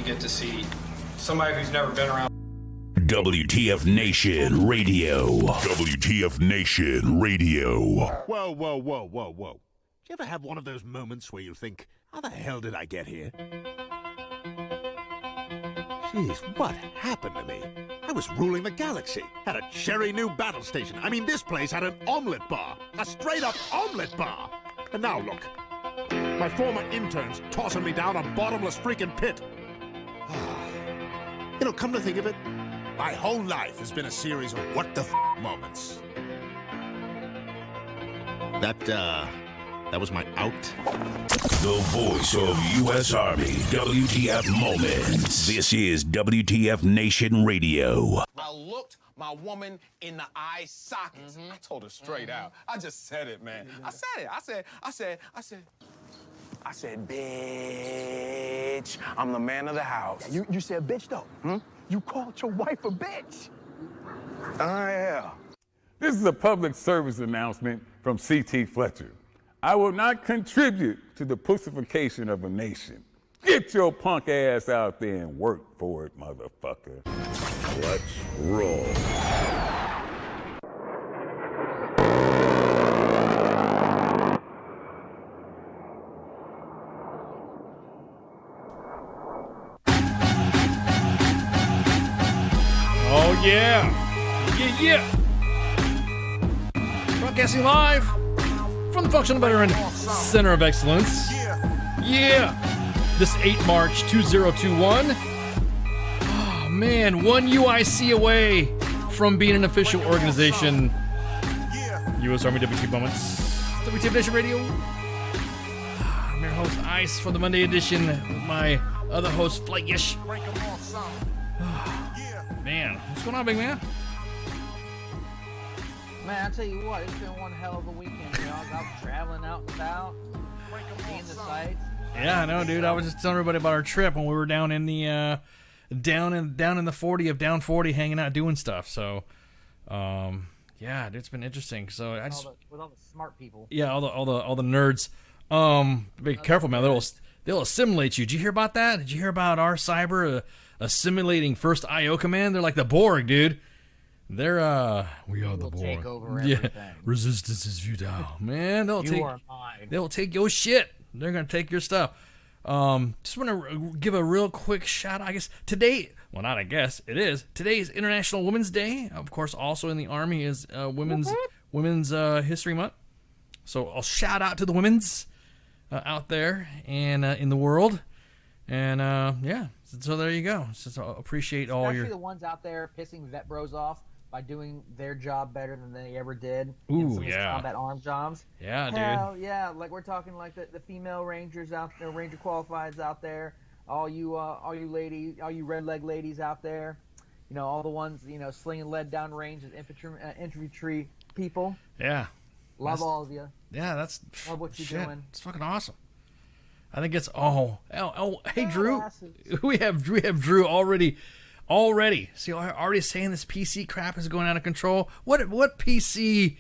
get to see somebody who's never been around. WTF Nation Radio. WTF Nation Radio. Whoa, whoa, whoa, whoa, whoa. Do you ever have one of those moments where you think, how the hell did I get here? Jeez, what happened to me? I was ruling the galaxy, had a cherry new battle station. I mean, this place had an omelet bar, a straight-up omelet bar. And now look, my former intern's tossing me down a bottomless freaking pit. You know, come to think of it, my whole life has been a series of what the moments. That was my out. The voice of U.S. Army. WTF Moments. This is WTF Nation Radio. I looked my woman in the eye sockets. I told her straight out. I just said it, man. I said it. I said, bitch, I'm the man of the house. Yeah, you said bitch, though. You called your wife a bitch. Yeah. This is a public service announcement from C.T. Fletcher. I will not contribute to the pussification of a nation. Get your punk ass out there and work for it, motherfucker. Let's roll. Oh, yeah. Yeah. Broadcasting live from the Functional Veteran Center of Excellence. Yeah. This 8 March 2021. Oh, man. One UIC away from being an official organization. U.S. Army WTF Moments. WTF Nation Radio. I'm your host, Ice, for the Monday edition with my other host, Flakish. Man, what's going on, big man? Man, I tell you what, it's been one hell of a weekend. You know, I was out traveling out and about, seeing the sights. Yeah, I know, dude. I was just telling everybody about our trip when we were down in the down in the 40 of down 40, hanging out, doing stuff. So, yeah, dude, it's been interesting. So I just with all the smart people. Yeah, all the nerds. Be careful, man. They'll assimilate you. Did you hear about that? Did you hear about our cyber assimilating First IO Command? They're like the Borg, dude. They're we are the Borg. Take over everything. Resistance is futile, man. They'll take your shit. They're gonna take your stuff. Just want to give a real quick shout out. I guess today, well, not I guess it is. Today is International Women's Day. Of course, also in the Army is Women's History Month. So I'll shout out to the women's out there and in the world. And yeah, so there you go. So appreciate all the ones out there pissing vet bros off by doing their job better than they ever did. Ooh, in yeah. Combat arms jobs. Yeah, Hell, dude. yeah, like we're talking like the female rangers out there, ranger qualifieds out there, all you ladies, all you red leg ladies out there, you know, all the ones, you know, slinging lead down range as infantry people. Yeah. Love all of you. Yeah, that's love what you're doing. It's fucking awesome. I think it's hey Drew, we have Drew already. See, already saying this PC crap is going out of control. What PC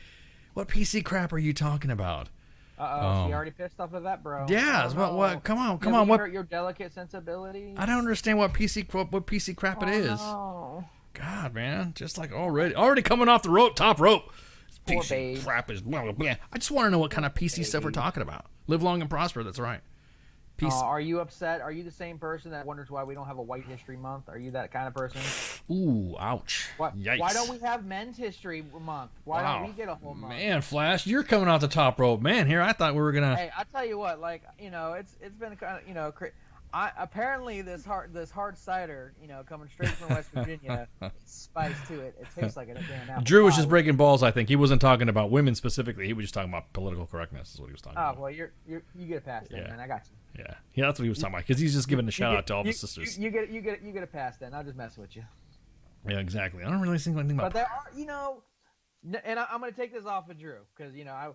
crap are you talking about? She already pissed off of that, bro. Yeah, what? Come on, what? Your delicate sensibilities. I don't understand what PC crap it is. No. God, man, just like already coming off the top rope. Poor PC babe. crap is yeah. I just want to know what kind of PC stuff we're talking about. Live long and prosper. That's right. Are you upset? Are you the same person that wonders why we don't have a White History Month? Are you that kind of person? Ooh, ouch. Yikes. Why don't we have Men's History Month? Why don't we get a whole month? Man, Flash, you're coming off the top rope. Man, here, I thought we were going to... Hey, I tell you what, like, you know, it's been kind of, you know, apparently this hard cider, you know, coming straight from West Virginia, spice to it. It tastes like a damn apple Drew was pie. just breaking balls, I think. He wasn't talking about women specifically. He was just talking about political correctness is what he was talking about. Oh, well, you get a pass then, man. I got you. Yeah, that's what he was talking about, because he's just giving a shout out to all the sisters. You get a pass then. I'll just mess with you. Yeah, exactly. I don't really think anything about. But there are, you know, and I'm going to take this off of Drew because I'm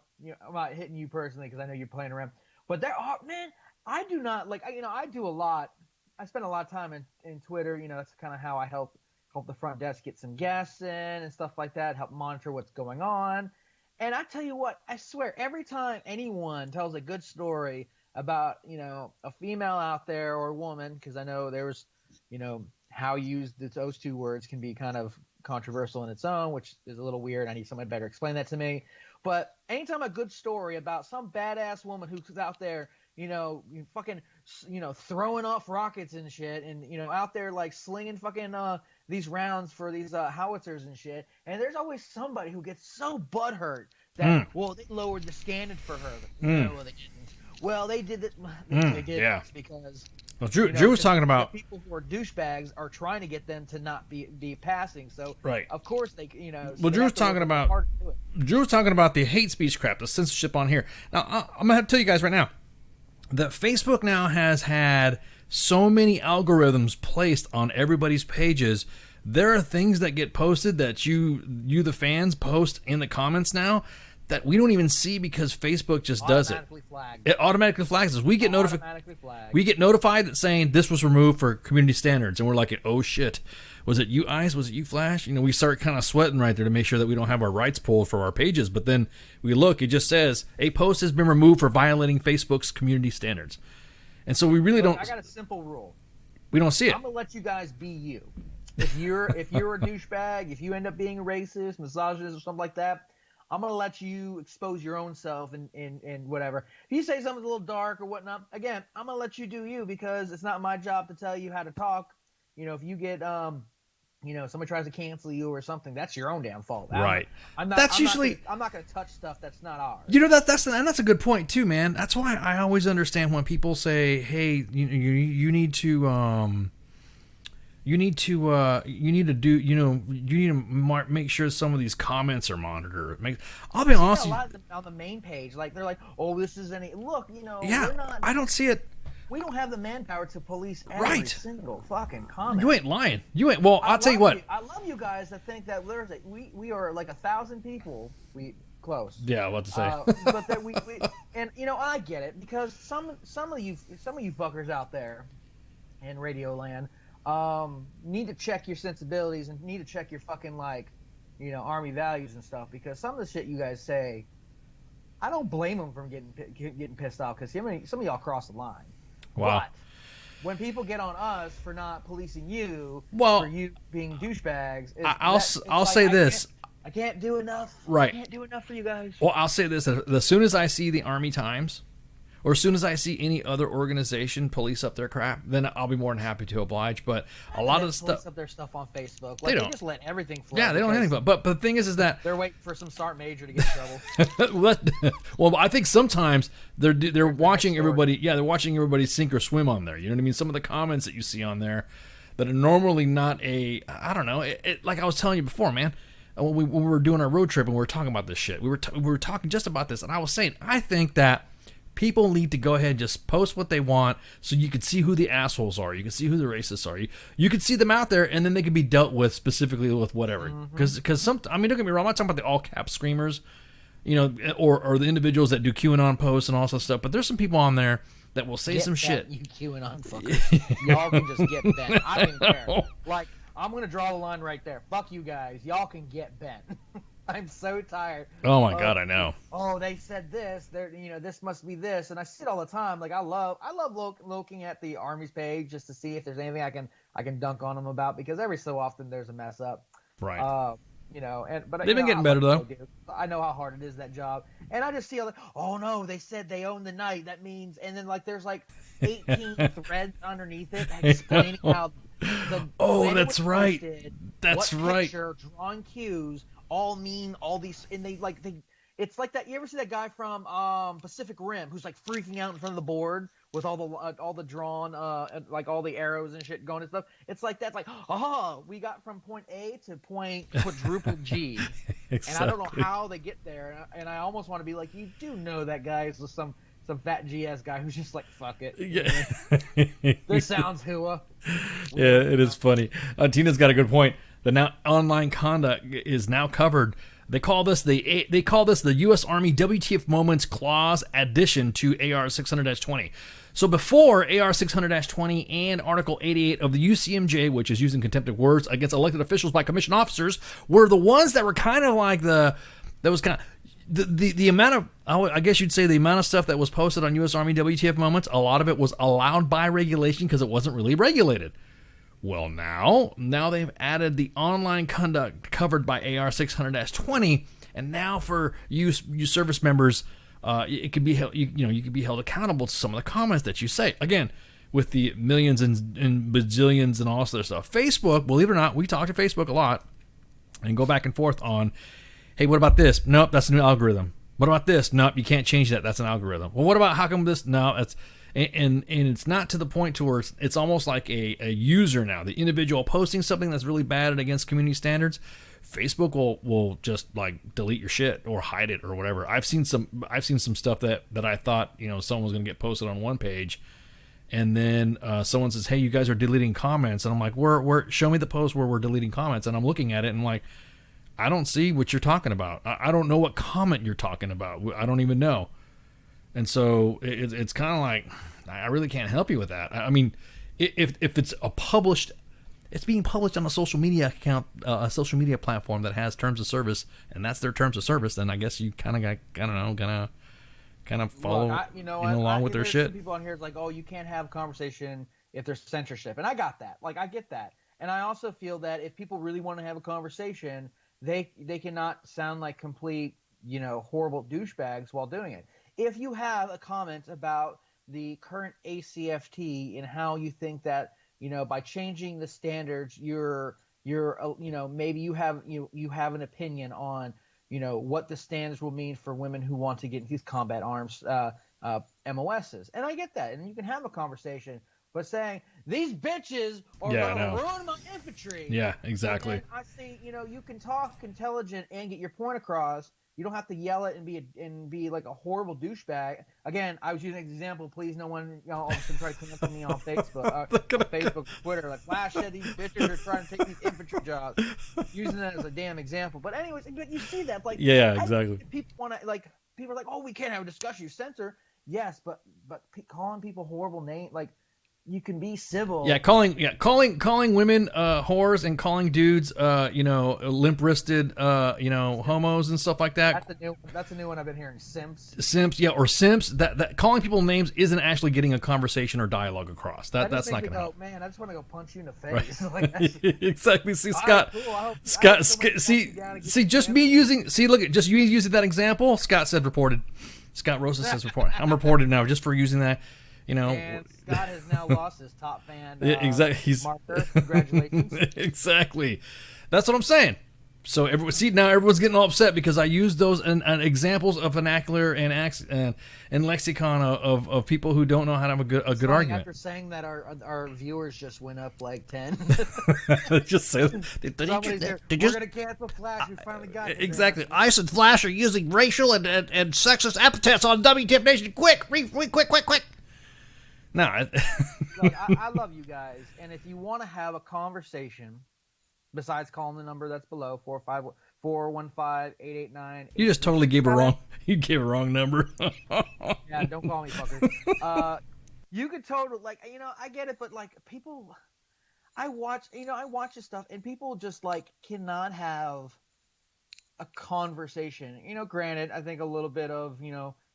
not hitting you personally because I know you're playing around. But there are, man. I do not like. I do a lot. I spend a lot of time in Twitter. You know, that's kind of how I help the front desk get some guests in and stuff like that. Help monitor what's going on. And I tell you what, I swear, every time anyone tells a good story about, you know, a female out there or a woman, because I know there was how used those two words can be kind of controversial in its own, which is a little weird. I need somebody better explain that to me. But anytime a good story about some badass woman who's out there, fucking, throwing off rockets and shit, and out there like slinging fucking these rounds for these howitzers and shit, and there's always somebody who gets so butthurt that well, they lowered the standard for her. No, well, they didn't. Well, they did it. They did it because. Well, Drew was talking about people who are douchebags are trying to get them to not be passing. So right. Of course they, So well, Drew was talking about the hate speech crap, the censorship on here. Now I'm gonna have to tell you guys right now that Facebook now has had so many algorithms placed on everybody's pages. There are things that get posted that you the fans post in the comments now that we don't even see because Facebook just does it. It automatically flags us. We get notified that saying this was removed for community standards, and we're like, oh shit, was it you, Ice? Was it you, Flash? We start kind of sweating right there to make sure that we don't have our rights pulled for our pages. But then we look, it just says a post has been removed for violating Facebook's community standards, and so we really don't. I got a simple rule. We don't see it. I'm gonna let you guys be you. If you're a douchebag, if you end up being a racist, misogynist, or something like that, I'm going to let you expose your own self and whatever. If you say something a little dark or whatnot, again, I'm going to let you do you because it's not my job to tell you how to talk. If you get, somebody tries to cancel you or something, that's your own damn fault. Right. I'm not going to touch stuff that's not ours. That's a good point too, man. That's why I always understand when people say, hey, you need to make sure some of these comments are monitored. I'll be honest. A lot of them on the main page, like they're like, "Oh, this is look." Yeah, we're not, I don't see it. We don't have the manpower to police every single fucking comment. You ain't lying. Well, I'll tell you what. I love you guys that think that we are like 1,000 people. We close. Yeah, what to say? But that we and I get it because some of you fuckers out there in Radio Land. Need to check your sensibilities and need to check your fucking Army values and stuff because some of the shit you guys say, I don't blame them from getting pissed off because some of y'all cross the line. Wow. But when people get on us for not policing you, for you being douchebags, I'll say this. I can't do enough. Right. I can't do enough for you guys. Well, I'll say this. As soon as I see the Army Times, or as soon as I see any other organization police up their crap, then I'll be more than happy to oblige. But a lot of the stuff, police up their stuff on Facebook. They just let everything flow. Yeah, they don't have anything. But the thing is that they're waiting for some sergeant major to get in trouble. Well, I think sometimes they're watching everybody. Yeah, they're watching everybody sink or swim on there. You know what I mean? Some of the comments that you see on there that are normally not I don't know. Like I was telling you before, man. When we were doing our road trip and we were talking about this shit, we were talking just about this, and I was saying I think that people need to go ahead and just post what they want so you can see who the assholes are. You can see who the racists are. You can see them out there, and then they can be dealt with specifically with whatever. Because some, I mean, don't get me wrong, I'm not talking about the all-cap screamers, or the individuals that do QAnon posts and all that stuff, but there's some people on there that will say some shit. You QAnon fuckers. Y'all can just get bent. I don't care. Like, I'm going to draw the line right there. Fuck you guys. Y'all can get bent. I'm so tired. Oh my God, I know. Oh, they said this. This must be this, and I see it all the time. Like I love looking at the Army's page just to see if there's anything I can dunk on them about because every so often there's a mess up. Right. But they've been getting better though. I know how hard it is, that job, and I just see oh no, they said they own the night. That means, and then there's 18 threads underneath it explaining how that's right. That's right. Picture, drawing cues. All mean all these, and it's like that. You ever see that guy from Pacific Rim who's freaking out in front of the board with all the drawn all the arrows and shit going and stuff? It's like that's we got from point A to point quadruple G. Exactly. And I don't know how they get there, and I almost want to be like, you do know that guy is some fat GS guy who's just fuck it. Yeah. This sounds hua. Yeah, it is funny. Tina's got a good point. The now online conduct is now covered. They call this the U.S. Army WTF Moments Clause addition to AR 600-20. So before AR 600-20 and Article 88 of the UCMJ, which is using contempt of words against elected officials by commissioned officers, were the ones that were kind of the amount of, I guess you'd say the amount of stuff that was posted on U.S. Army WTF Moments, a lot of it was allowed by regulation because it wasn't really regulated. Well, now they've added the online conduct covered by AR 600-20, and now for you service members, it could be held, you could be held accountable to some of the comments that you say. Again, with the millions and bazillions and all this other stuff. Facebook, believe it or not, we talk to Facebook a lot and go back and forth on, hey, what about this? Nope, that's a new algorithm. What about this? Nope, you can't change that. That's an algorithm. Well, what about how come this? No, that's and it's not to the point to where it's almost like a user now, the individual posting something that's really bad and against community standards. Facebook will just like delete your shit or hide it or whatever. I've seen some stuff that I thought someone was gonna get posted on one page, and then someone says, hey, you guys are deleting comments, and I'm like, where show me the post where we're deleting comments, and I'm looking at it and I'm like, I don't see what you're talking about. I don't know what comment you're talking about. I don't even know. And so it's kind of like, I really can't help you with that. I mean, if it's it's being published on a social media account, a social media platform that has terms of service, and that's their terms of service, then I guess you kind of got, kind of follow along with their shit. People on here is like, oh, you can't have a conversation if there's censorship, and I got that. Like, I get that, and I also feel that if people really want to have a conversation, they cannot sound like complete, horrible douchebags while doing it. If you have a comment about the current ACFT and how you think that, by changing the standards, you're maybe you have an opinion on, what the standards will mean for women who want to get into these combat arms MOSs. And I get that. And you can have a conversation, but saying these bitches are going to ruin my infantry. Yeah, exactly. I see, you can talk intelligent and get your point across. You don't have to yell it and be like a horrible douchebag. Again, I was using an example. Please, no one, all of a sudden try to cancel me on Facebook, Twitter. Like, last shit, these bitches are trying to take these infantry jobs. Using that as a damn example. But anyways, you see that, like, yeah, exactly. People want to, like, people are like, oh, we can't have a discussion. You censor. Yes, but calling people horrible names, like, you can be civil. Yeah, calling women whores and calling dudes limp-wristed homos and stuff like that. That's a new one I've been hearing. Simps. Or simps. That calling people names isn't actually getting a conversation or dialogue across. That's not going to help. Man, I just want to go punch you in the face. Right. Like, exactly. See, Scott. Scott. See, just me using. See, look at just you using that example. Scott said reported. Scott Rosa says reported. I'm reported now just for using that. And Scott has now lost his top fan. Exactly. Marker. Congratulations. Exactly. That's what I'm saying. So now everyone's getting all upset because I used those and examples of vernacular and lexicon of people who don't know how to have a good argument. After saying that, our viewers just went up like 10. Just say, we're going to cancel Flash. We finally got it. Exactly. Ice and Flash are using racial and sexist epithets on WTF Nation. Quick. No, look, I love you guys, and if you want to have a conversation, besides calling the number that's below 415-889, you just totally gave a wrong. You gave a wrong number. Yeah, don't call me, fucker. You could totally I get it, but like people, I watch this stuff, and people just like cannot have a conversation. Granted, I think a little bit of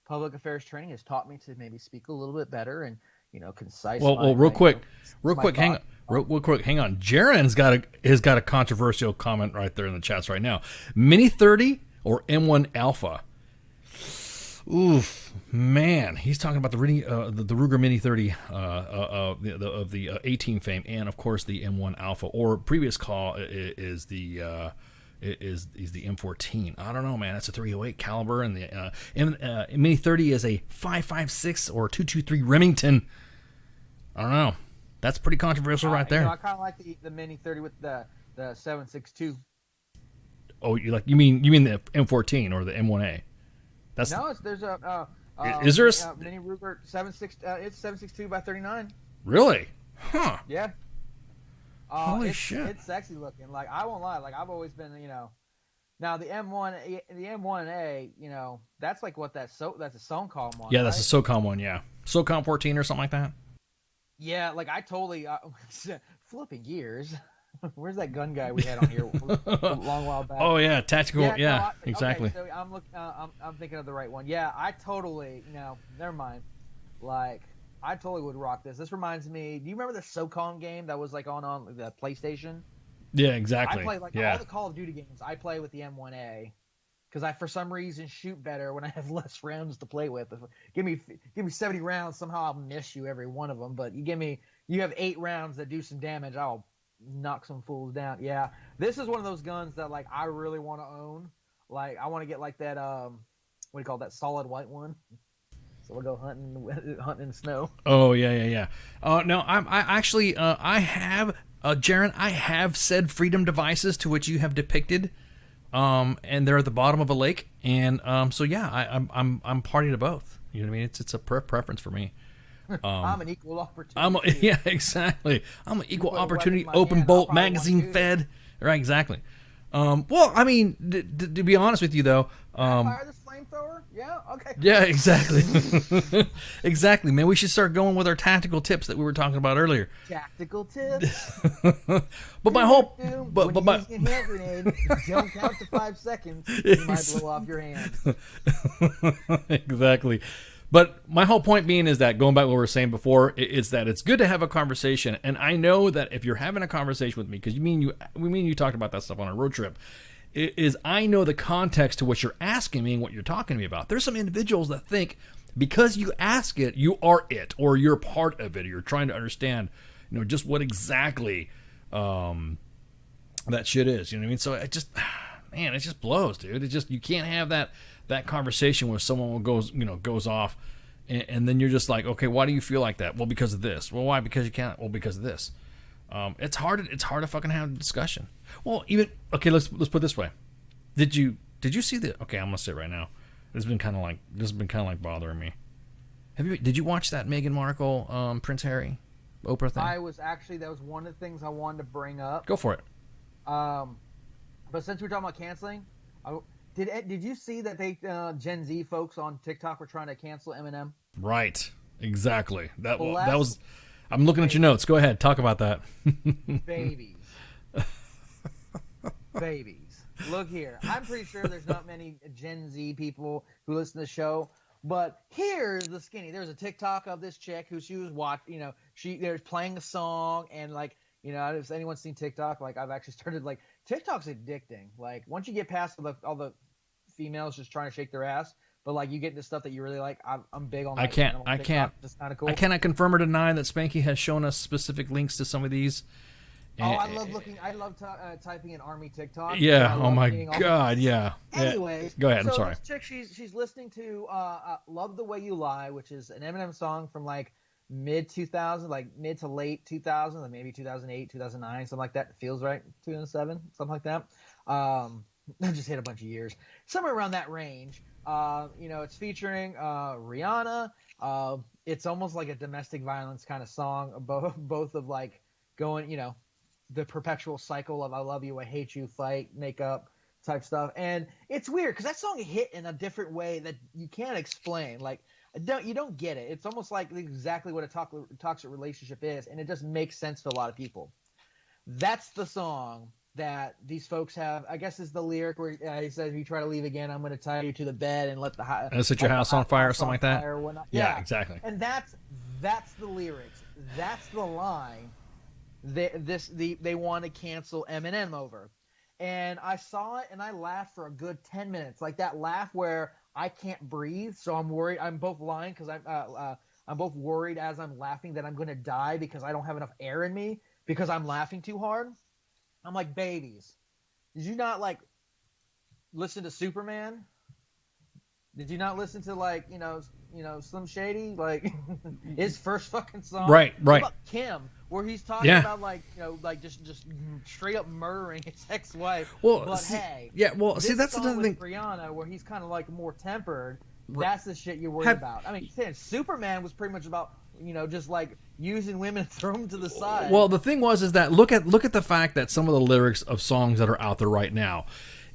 public affairs training has taught me to maybe speak a little bit better and concise. Well, real quick, hang on. Jaren's has got a controversial comment right there in the chats right now. Mini 30 or M1 Alpha? Oof, man, he's talking about the Ruger Mini 30 of the 18 fame, and of course the M1 Alpha, or previous call is the M14. I don't know, man. That's a 308 caliber, and the Mini 30 is a 5.56 or 223 Remington. I don't know. That's pretty controversial right there. I kind of like the Mini 30 with the 7.62. Oh, you mean the M14 or the M1A? There's a is there a Mini Ruger 7.6? It's 7.62 by 39. Really? Huh? Yeah. Holy shit! It's sexy looking. Like, I won't lie. Like, I've always been, Now the M1A, that's like what that's a SOCOM one. Yeah, that's a SOCOM one. Yeah, SOCOM 14 or something like that. Yeah, like I totally flipping gears. Where's that gun guy we had on here a long while back? Oh yeah, tactical. Yeah, exactly. Okay, so I'm thinking of the right one. Yeah, I totally. Never mind. Like, I totally would rock this. This reminds me. Do you remember the SOCOM game that was like on the PlayStation? Yeah, exactly. I play like yeah. all the Call of Duty games. I play with the M1A because I, for some reason, shoot better when I have less rounds to play with. Give me 70 rounds. Somehow I'll miss you every one of them. But you have 8 rounds that do some damage. I'll knock some fools down. Yeah, this is one of those guns that like I really want to own. Like I want to get like that. What do you call that? Solid white one. So we'll go hunting in the snow. Oh yeah. No, I actually have Jaron. I have said freedom devices to which you have depicted, and they're at the bottom of a lake, and so yeah, I'm party to both. You know what I mean? It's a preference for me. I'm an equal opportunity. Yeah, exactly. I'm an equal opportunity, open bolt, magazine fed. Right, exactly. Well, I mean, to be honest with you though, fire this flamethrower? Yeah, okay. Yeah, exactly. Exactly, man. We should start going with our tactical tips that we were talking about earlier. Tactical tips. But my whole, when you use your hand grenade, don't count to 5 seconds. You might blow off your hand. Exactly. But my whole point being is that, going back to what we were saying before, is that it's good to have a conversation. And I know that if you're having a conversation with me, because you talked about that stuff on a road trip, I know the context to what you're asking me and what you're talking to me about. There's some individuals that think because you ask it, you are it, or you're part of it, or you're trying to understand, just what exactly that shit is. You know what I mean? So it just blows, dude. It just, you can't have that conversation where someone goes off, and then you're just like, okay, why do you feel like that? Well, because of this. Well, why? Because you can't. Well, because of this. It's hard to fucking have a discussion. Well, let's put it this way. Did you see the? Okay, I'm gonna say it right now. This has been kind of like bothering me. Did you watch that Meghan Markle, Prince Harry, Oprah thing? That was one of the things I wanted to bring up. Go for it. But since we're talking about canceling, did you see that they Gen Z folks on TikTok were trying to cancel Eminem? Right. Exactly. That was. I'm looking at your notes. Go ahead. Talk about that. Babies. Look here. I'm pretty sure there's not many Gen Z people who listen to the show, but here's the skinny. There's a TikTok of this chick who she was watching. They're playing a song, and if anyone's seen TikTok, I've actually started TikTok's addicting. Once you get past all the females just trying to shake their ass, but you get into stuff that you really like. I'm big on. I can't. It's kind of cool. I cannot confirm or deny that Spanky has shown us specific links to some of these. I love looking. I love typing in Army TikTok. Yeah. Oh my God. Yeah. Anyways, go ahead. I'm so sorry. This chick, she's listening to "Love the Way You Lie," which is an Eminem song from mid 2000, mid to late 2000, maybe 2008, 2009, something like that. It feels right. 2007, something like that. I just hit a bunch of years, somewhere around that range. It's featuring Rihanna. It's almost like a domestic violence kind of song, both of going, the perpetual cycle of I love you, I hate you, fight, make up type stuff. And it's weird because that song hit in a different way that you can't explain. You don't get it. It's almost like exactly what a toxic relationship is, and it just makes sense to a lot of people. That's the song that these folks have. I guess is the lyric where he says, "If you try to leave again, I'm going to tie you to the bed and set your house on fire," or something like that. Yeah, exactly. And that's the lyrics. That's the line. They want to cancel Eminem over. And I saw it and I laughed for a good 10 minutes. That laugh where I can't breathe, so I'm worried. I'm both lying because I'm both worried as I'm laughing that I'm going to die because I don't have enough air in me because I'm laughing too hard. I'm like, babies, did you not listen to Superman? Did you not listen to Slim Shady, his first fucking song? Right. What about Kim, where he's talking about just straight up murdering his ex-wife. Well, that's another thing. Brianna, where he's kind of more tempered. That's the shit you're worried about. I mean, Superman was pretty much about just using women and throw them to the side. Well, the thing is that look at the fact that some of the lyrics of songs that are out there right now,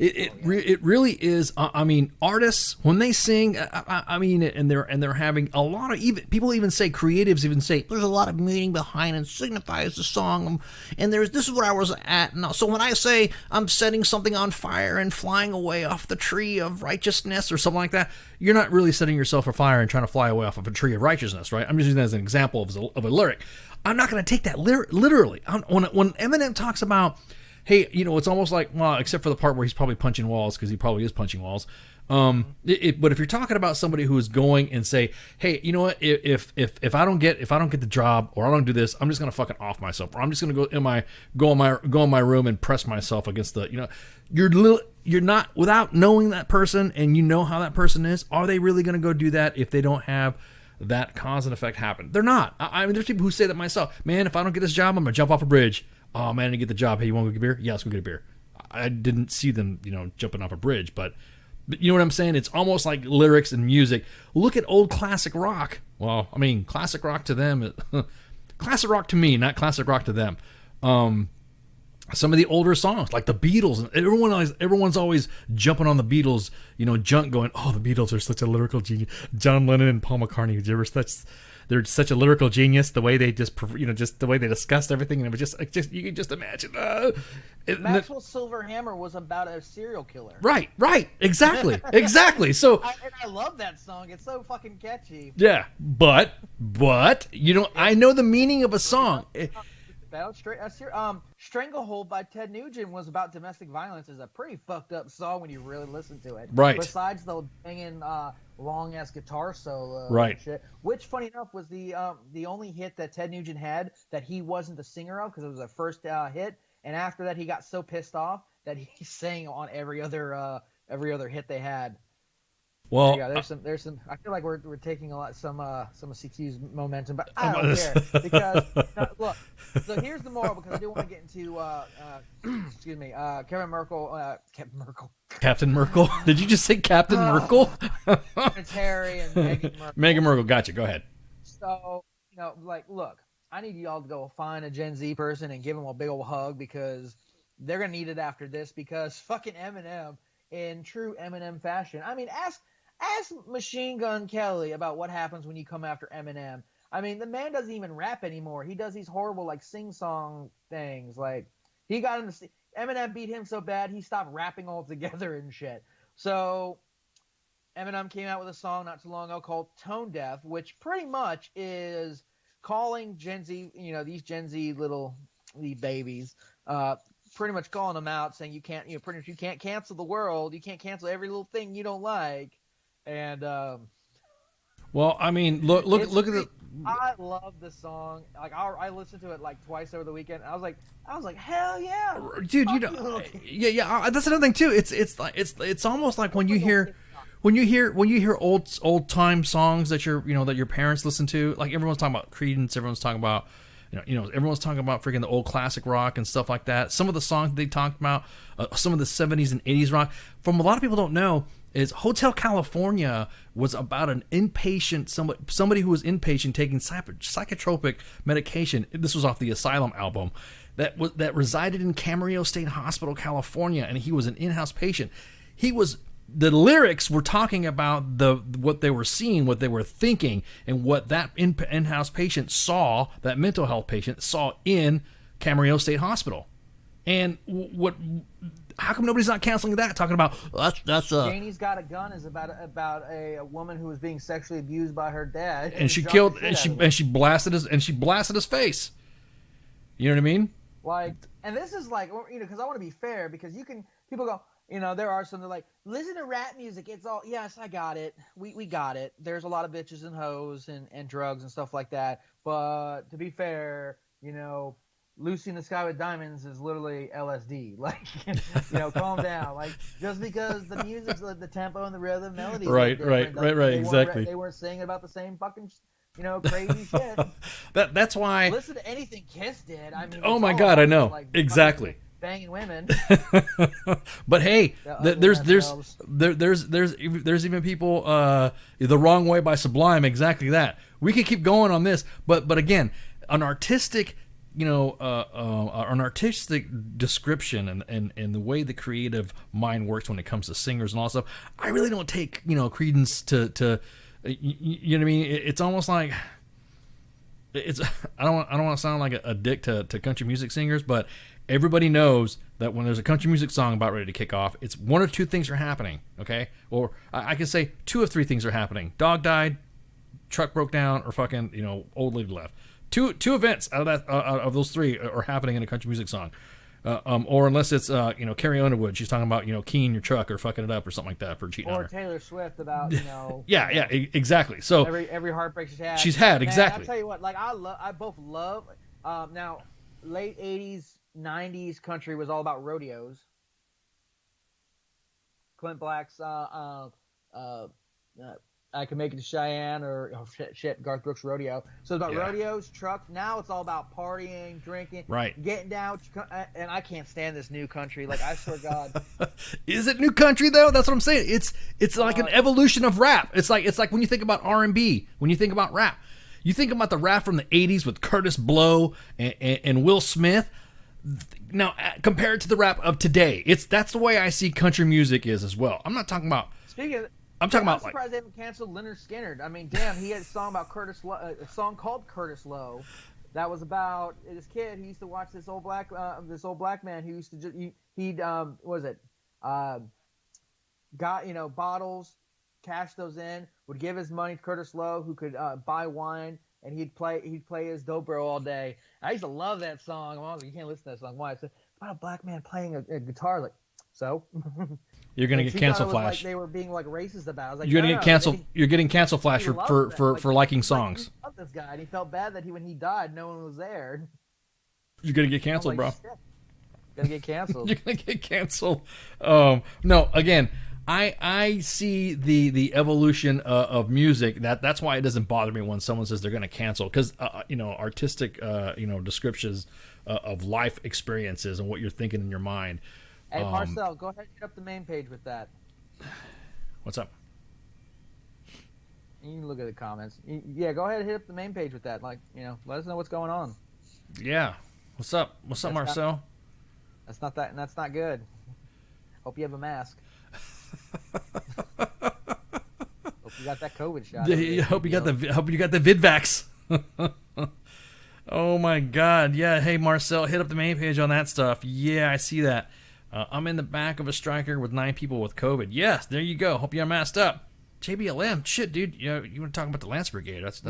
It really is. I mean, artists when they sing, I mean, and they're having a lot of people even say, creatives even say, there's a lot of meaning behind and signifies the song, and this is where I was at. Now, so when I say I'm setting something on fire and flying away off the tree of righteousness or something like that, you're not really setting yourself afire and trying to fly away off of a tree of righteousness, right? I'm just using that as an example of a lyric. I'm not going to take that literally. When Eminem talks about, hey, it's almost like, well, except for the part where he's probably punching walls, because he probably is punching walls. But if you're talking about somebody who is going and say, hey, you know what, if I don't get the job, or I don't do this, I'm just gonna fucking off myself, or I'm just gonna go in my room and press myself against the, you're not, without knowing that person and how that person is, are they really gonna go do that if they don't have that cause and effect happen? They're not. I mean, there's people who say that myself. Man, if I don't get this job, I'm gonna jump off a bridge. Oh man, I didn't get the job. Hey, you want to go get a beer? Yeah, let's go get a beer. I didn't see them, jumping off a bridge, but you know what I'm saying? It's almost like lyrics and music. Look at old classic rock. Well, I mean, classic rock to them, classic rock to me, not classic rock to them. Some of the older songs, like the Beatles, everyone's always jumping on the Beatles, junk, going, oh, the Beatles are such a lyrical genius. John Lennon and Paul McCartney, they're such a lyrical genius. The way they just the way they discussed everything, and it was just you can just imagine. Maxwell Silverhammer was about a serial killer. Right, exactly. So I love that song. It's so fucking catchy. Yeah, but I know the meaning of a song. Stranglehold by Ted Nugent was about domestic violence. Is a pretty fucked up song when you really listen to it. Right. Besides the banging long ass guitar solo. Right. And shit, which, funny enough, was the only hit that Ted Nugent had that he wasn't the singer of, because it was a first hit. And after that, he got so pissed off that he sang on every other hit they had. Well, there's some. I feel like we're taking some of CQ's momentum, but I don't care, because look. So here's the moral, because I do want to get into excuse me, Captain Merkel. Captain Merkel? Did you just say Captain Merkel? It's Harry and Meghan Merkel. Meghan Merkel, gotcha. Go ahead. So look, I need y'all to go find a Gen Z person and give them a big old hug, because they're gonna need it after this, because fucking Eminem, in true Eminem fashion. I mean, ask Machine Gun Kelly about what happens when you come after Eminem. I mean, the man doesn't even rap anymore. He does these horrible, like, sing-song things. Like, he got him to Eminem beat him so bad he stopped rapping altogether and shit. So Eminem came out with a song not too long ago called Tone Deaf, which pretty much is calling Gen Z, these Gen Z these babies, pretty much calling them out, saying you can't cancel the world. You can't cancel every little thing you don't like. And well, I mean, look at the. I love this song. Like, I listened to it like twice over the weekend. I was like, hell yeah, dude! Yeah. That's another thing too. It's almost like when you hear old time songs that your parents listen to. Like, everyone's talking about Creedence. Everyone's talking about. Everyone's talking about freaking the old classic rock and stuff like that. Some of the songs they talked about, some of the 70s and 80s rock, from a lot of people don't know, is Hotel California was about an inpatient, somebody who was inpatient taking psychotropic medication. This was off the Asylum album, that resided in Camarillo State Hospital, California, and he was an in-house patient. The lyrics were talking about what they were seeing, what they were thinking, and what that in-house patient saw, that mental health patient saw in Camarillo State Hospital. And how come nobody's not canceling that? Talking about Janie's Got a Gun is about a woman who was being sexually abused by her dad, and she killed, and she blasted his face. You know what I mean? Like, and this is like, because I want to be fair, because people go. There are some that like, listen to rap music. It's all, yes, I got it. We got it. There's a lot of bitches and hoes and drugs and stuff like that. But to be fair, Lucy in the Sky with Diamonds is literally LSD. Like, calm down. Like, just because the music's like the tempo and the rhythm, melody. Right. Exactly. They weren't singing about the same fucking, crazy shit. That's why. Listen to anything Kiss did. I mean, oh my God, I know. Like, exactly. Banging women. But hey, there's even people The Wrong Way by Sublime, exactly that. We could keep going on this, but again, an artistic an artistic description and the way the creative mind works when it comes to singers and all that stuff, I really don't take, credence to you know what I mean? It's almost like it's, I don't want to sound like a dick to country music singers, but everybody knows that when there's a country music song about ready to kick off, it's one or two things are happening, okay? Or I can say two of three things are happening. Dog died, truck broke down, or fucking, old lady left. Two events out of those three are happening in a country music song. Or unless it's, Carrie Underwood, she's talking about, keying your truck or fucking it up or something like that for cheating on her. Or Taylor Swift about, Yeah, exactly. So every heartbreak she's had. She's had, exactly. I'll tell you what, like I both love, now late 80s, 90s country was all about rodeos. Clint Black's, I Can Make It to Cheyenne, or Garth Brooks Rodeo. So it's about rodeos, trucks. Now it's all about partying, drinking, getting down. And I can't stand this new country. Like, I swear to God. Is it new country though? That's what I'm saying. It's like an evolution of rap. It's like when you think about R&B, when you think about rap, you think about the rap from the 80s with Curtis Blow and Will Smith. Now, compared to the rap of today, that's the way I see country music is as well. I'm not talking about. I'm surprised they haven't canceled Lynyrd Skynyrd. I mean, damn, he had a song about a song called Curtis Lowe, that was about this kid. He used to watch this old black man who used to just got bottles, cash those in, would give his money to Curtis Lowe, who could buy wine, and he'd play his dobro all day. And I used to love that song. I was like, you can't listen to that song. Why? It's about a black man playing a guitar. Like, so. You're gonna get cancel flash. Like they were being like racist about it. I was like, you're gonna get canceled. You're getting cancel flash for liking songs. He loved this guy, and he felt bad that when he died, no one was there. You're gonna get canceled, bro. Shit. Gonna get canceled. You're gonna get canceled. No, again, I see the evolution of music. That's why it doesn't bother me when someone says they're gonna cancel, because artistic descriptions of life experiences and what you're thinking in your mind. Hey, Marcel, go ahead and hit up the main page with that. What's up? You can look at the comments. Yeah, go ahead and hit up the main page with that. Like, let us know what's going on. Yeah. What's up? What's up, Marcel? That's not good. Hope you have a mask. Hope you got that COVID shot. Hope you got the VidVax. Oh my God. Yeah. Hey, Marcel, hit up the main page on that stuff. Yeah, I see that. I'm in the back of a striker with 9 people with COVID. Yes, there you go. Hope you're masked up. JBLM, shit, dude. You want to talk about the Lance Brigade? That's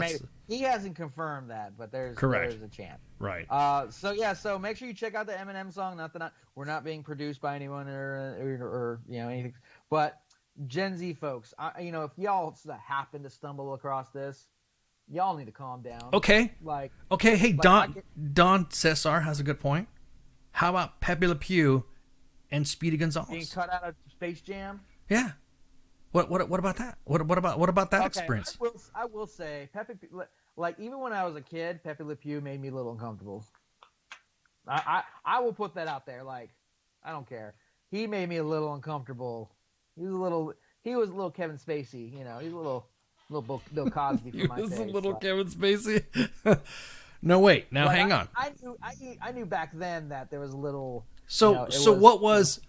he hasn't confirmed that, but there's a chance. Right. So make sure you check out the Eminem song. Not that we're not being produced by anyone or anything, but Gen Z folks, if y'all happen to stumble across this, y'all need to calm down. Okay. Hey, Don Cesar has a good point. How about Pepe Le Pew and Speedy Gonzales being cut out of Space Jam? Yeah. What about that? What about that experience? I will say, Pepe, like, even when I was a kid, Pepe Le Pew made me a little uncomfortable. I will put that out there. Like, I don't care. He made me a little uncomfortable. He was a little Kevin Spacey. He's a little Bill Cosby for my taste. He was a little Kevin Spacey. No, wait. Now, hang on. I knew back then that there was a little. So what was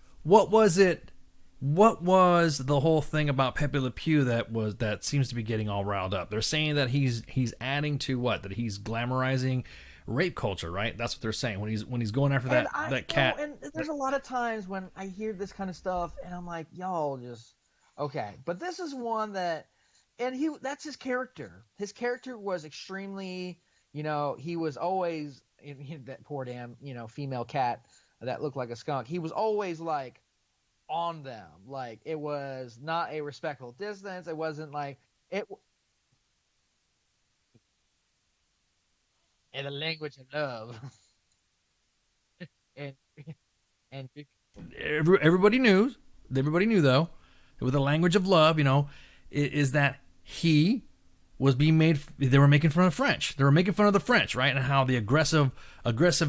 it? What was the whole thing about Pepe Le Pew that seems to be getting all riled up? They're saying that he's adding to what? That he's glamorizing rape culture, right? That's what they're saying when he's going after that cat. And there's a lot of times when I hear this kind of stuff, and I'm like, y'all just okay. But this is one that, and that's his character. His character was extremely, he was always that poor damn, female cat that looked like a skunk. He was always like on them. Like, it was not a respectful distance. It wasn't like it. In the language of love. and everybody knew though, with the language of love, is that he was being made. They were making fun of French. They were making fun of the French, right? And how the aggressive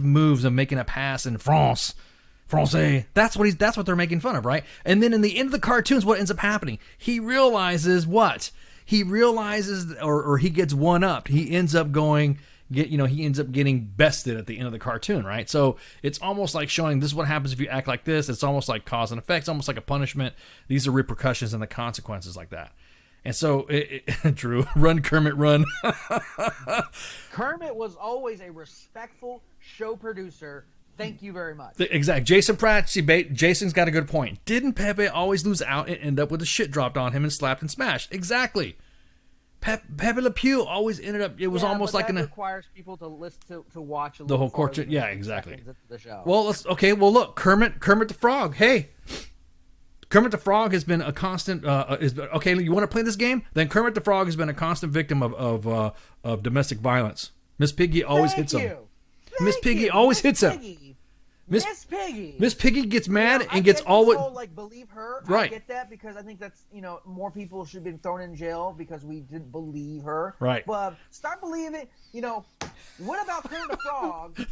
moves of making a pass in Francais. That's what they're making fun of, right? And then in the end of the cartoons, what ends up happening? He realizes what? He realizes, or he gets one up. He ends up going he ends up getting bested at the end of the cartoon, right? So it's almost like showing this is what happens if you act like this. It's almost like cause and effect. It's almost like a punishment. These are repercussions and the consequences like that. And so, Drew, run Kermit, run. Kermit was always a respectful show producer. Thank you very much. Exactly. Jason Pratt, Jason's got a good point. Didn't Pepe always lose out and end up with the shit dropped on him and slapped and smashed? Exactly. Pepe Le Pew always ended up. It was almost but like that requires people to listen to watch the whole court. Yeah, exactly. The show. Well, Well, look, Kermit the Frog. Hey, Kermit the Frog has been a constant. Okay, you want to play this game? Then Kermit the Frog has been a constant victim of domestic violence. Miss Piggy always hits him. Miss Piggy always hits him. Miss Piggy. Miss Piggy gets mad and gets all what. Like believe her. Right. I get that because I think that's more people should have been thrown in jail because we didn't believe her. Right. But start believing. What about Kermit the Frog?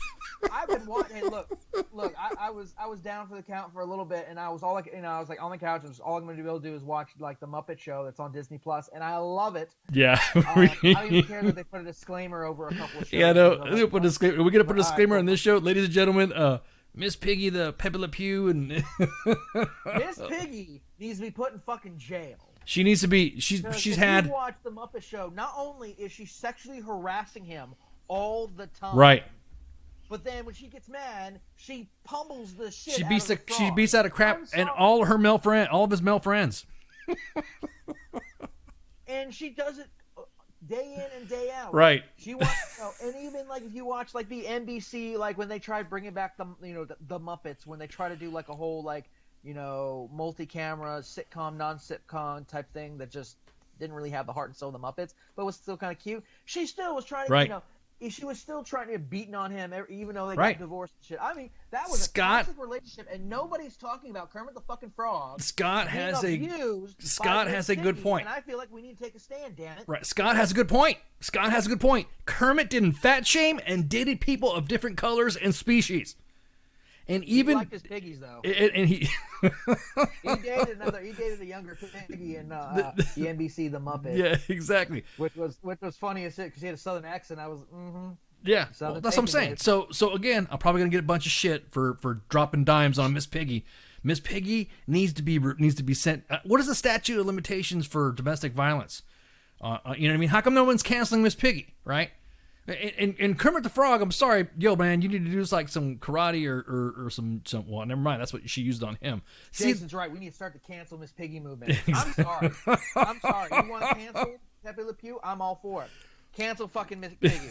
I've been watching. Hey, look. I was down for the count for a little bit, and I was I was like on the couch, and all I'm going to be able to do is watch like the Muppet Show that's on Disney Plus, and I love it. Yeah. I don't even care that they put a disclaimer over a couple of shows. Yeah, no. Like, put a disclaimer. Are we going to put a disclaimer on this show, ladies and gentlemen? Miss Piggy, the Pepe Le Pew, and Miss Piggy needs to be put in fucking jail. She needs to be. She's had. If you watch the Muppet Show, not only is she sexually harassing him all the time, Right. But then when she gets mad, she pummels the shit. She beats out of the frog. She beats out of crap and all of his male friends. And she does it day in and day out. Right. She wants, and even like if you watch like the NBC, like when they tried bringing back the Muppets, when they try to do like a whole like multi-camera sitcom, non-sitcom type thing that just didn't really have the heart and soul of the Muppets, but was still kind of cute. She still was trying to, right. She was still trying to get beaten on him, even though they right. got divorced and shit. I mean, that was a toxic relationship, and nobody's talking about Kermit the fucking Frog. Scott has a good point, and I feel like we need to take a stand. Damn it! Right, Scott has a good point. Kermit didn't fat shame and dated people of different colors and species. And even he liked his piggies though. And he he dated a younger piggy in the NBC The Muppets. Yeah, exactly. Which was funny as shit because he had a southern accent. I was Yeah, well, that's what I'm saying. So again, I'm probably gonna get a bunch of shit for dropping dimes on Miss Piggy. Miss Piggy needs to be sent. What is the statute of limitations for domestic violence? You know what I mean? How come no one's canceling Miss Piggy? Right? And Kermit the Frog, I'm sorry, yo man, you need to do like some karate or some. Well, never mind. That's what she used on him. Jason's right. We need to start the cancel Miss Piggy movement. I'm sorry. You want to cancel Pepe Le Pew? I'm all for it. Cancel fucking Miss Piggy.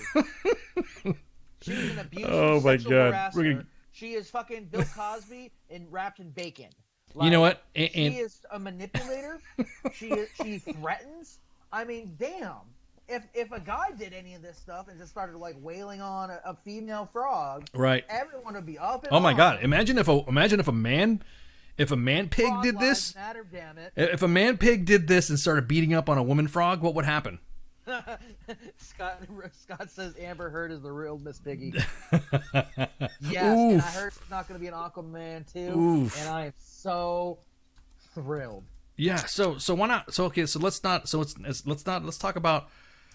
She's an abusive sexual harasser. She is fucking Bill Cosby wrapped in bacon. Like, you know what? She is a manipulator. She threatens. I mean, damn. If a guy did any of this stuff and just started like wailing on a female frog, right? Everyone would be up. And oh my god! Imagine if a man pig frog did this. Matter, damn it. If a man pig did this and started beating up on a woman frog, what would happen? Scott says Amber Heard is the real Miss Piggy. Yes, Oof. and I heard it's not going to be an Aquaman 2, Oof. and I am so thrilled. Yeah. So why not? So okay. So let's talk about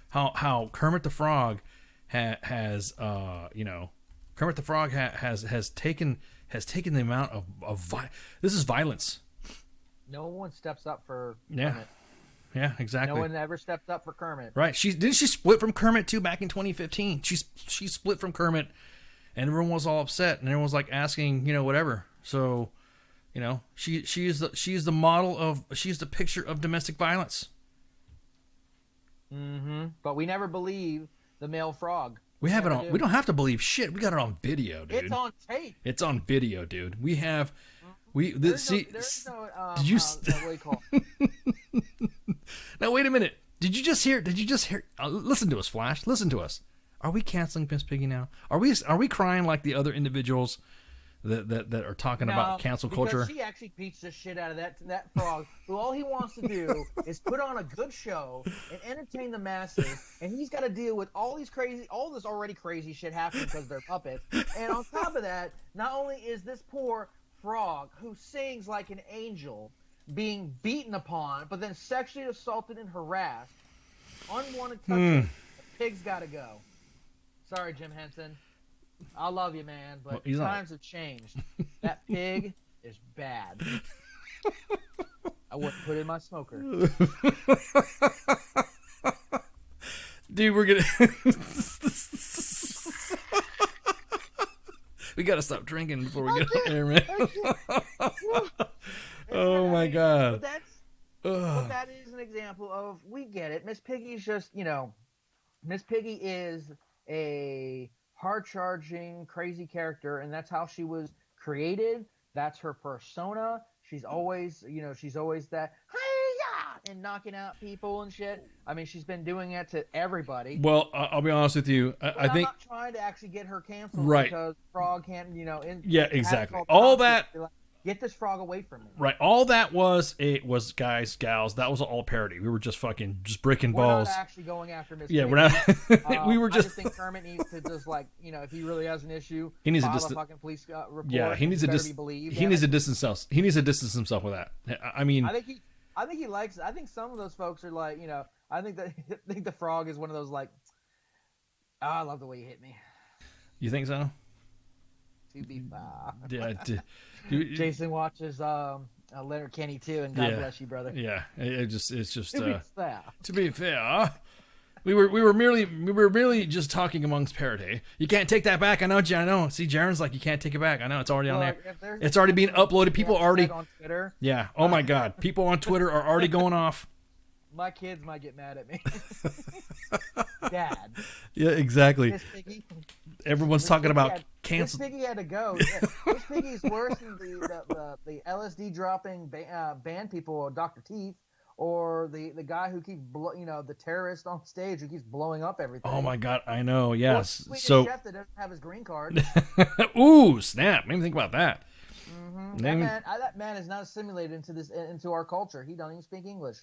how Kermit the Frog has Kermit the Frog has taken the amount of this is violence. No one steps up for Kermit. Yeah, exactly. No one ever stepped up for Kermit. Right. Didn't she split from Kermit too back in 2015? She split from Kermit, and everyone was all upset, and everyone was like asking, whatever. So, she's the picture of domestic violence. Mm-hmm. But we never believe the male frog. We have it on. We don't have to believe shit. We got it on video, dude. It's on tape. It's on video, dude. We have. There's no did you? What do you call it? Now wait a minute. Did you just hear? Listen to us, Flash. Listen to us. Are we canceling Miss Piggy now? Are we crying like the other individuals that are talking about cancel culture? Because she actually beats the shit out of that frog, who all he wants to do is put on a good show and entertain the masses, and he's got to deal with all this already crazy shit happening because they're puppets. And on top of that, not only is this poor frog who sings like an angel being beaten upon, but then sexually assaulted and harassed, unwanted touching, the pig's got to go. Sorry, Jim Henson. I love you, man, but Well, he's not. times have changed. That pig is bad. I wouldn't put it in my smoker. Dude, we're gonna. We gotta stop drinking before we get on air, man. Oh my god. But that is an example of, we get it. Miss Piggy's just, Miss Piggy is a hard-charging, crazy character, and that's how she was created. That's her persona. She's always, she's always that, hi-ya, and knocking out people and shit. I mean, she's been doing it to everybody. Well, I'll be honest with you. I I'm think not trying to actually get her canceled, Right. because Frog can't, Yeah, exactly. All that. Get this frog away from me. Right. All that was, it was, guys, gals, that was all parody. We were just fucking breaking balls. We're not actually going after Miss Yeah, Piggy. we're not. We were I just. just think Kermit needs to just, if he really has an issue, He needs to file dist- a fucking police report. Yeah, he needs to better be believed. he needs to distance himself. He needs to distance himself with that. I mean, I think he likes it. I think some of those folks are like, I think that I think the frog is one of those I love the way you hit me. you think so? To be Yeah. Jason watches Leonard Kenny too, and God bless you, brother. Yeah. It's just. To be fair. To be fair, we were merely just talking amongst parody. You can't take that back. I know. See, Jaren's like, you can't take it back. I know, it's already on there. It's already being uploaded. People already. On Twitter. Yeah. Oh my God. People on Twitter are already going off. My kids might get mad at me. Dad. Yeah. Exactly. Miss Piggy. Everyone's talking about cancel. Miss Piggy had to go. Miss Piggy's worse than the LSD dropping band people, Dr. Teeth, or the guy who keeps the terrorist on stage who keeps blowing up everything. Oh my God. I know. Yes. Or So. chef that doesn't have his green card. Ooh, snap! Made me think about that. Mm-hmm. That man is not assimilated into our culture. He don't even speak English.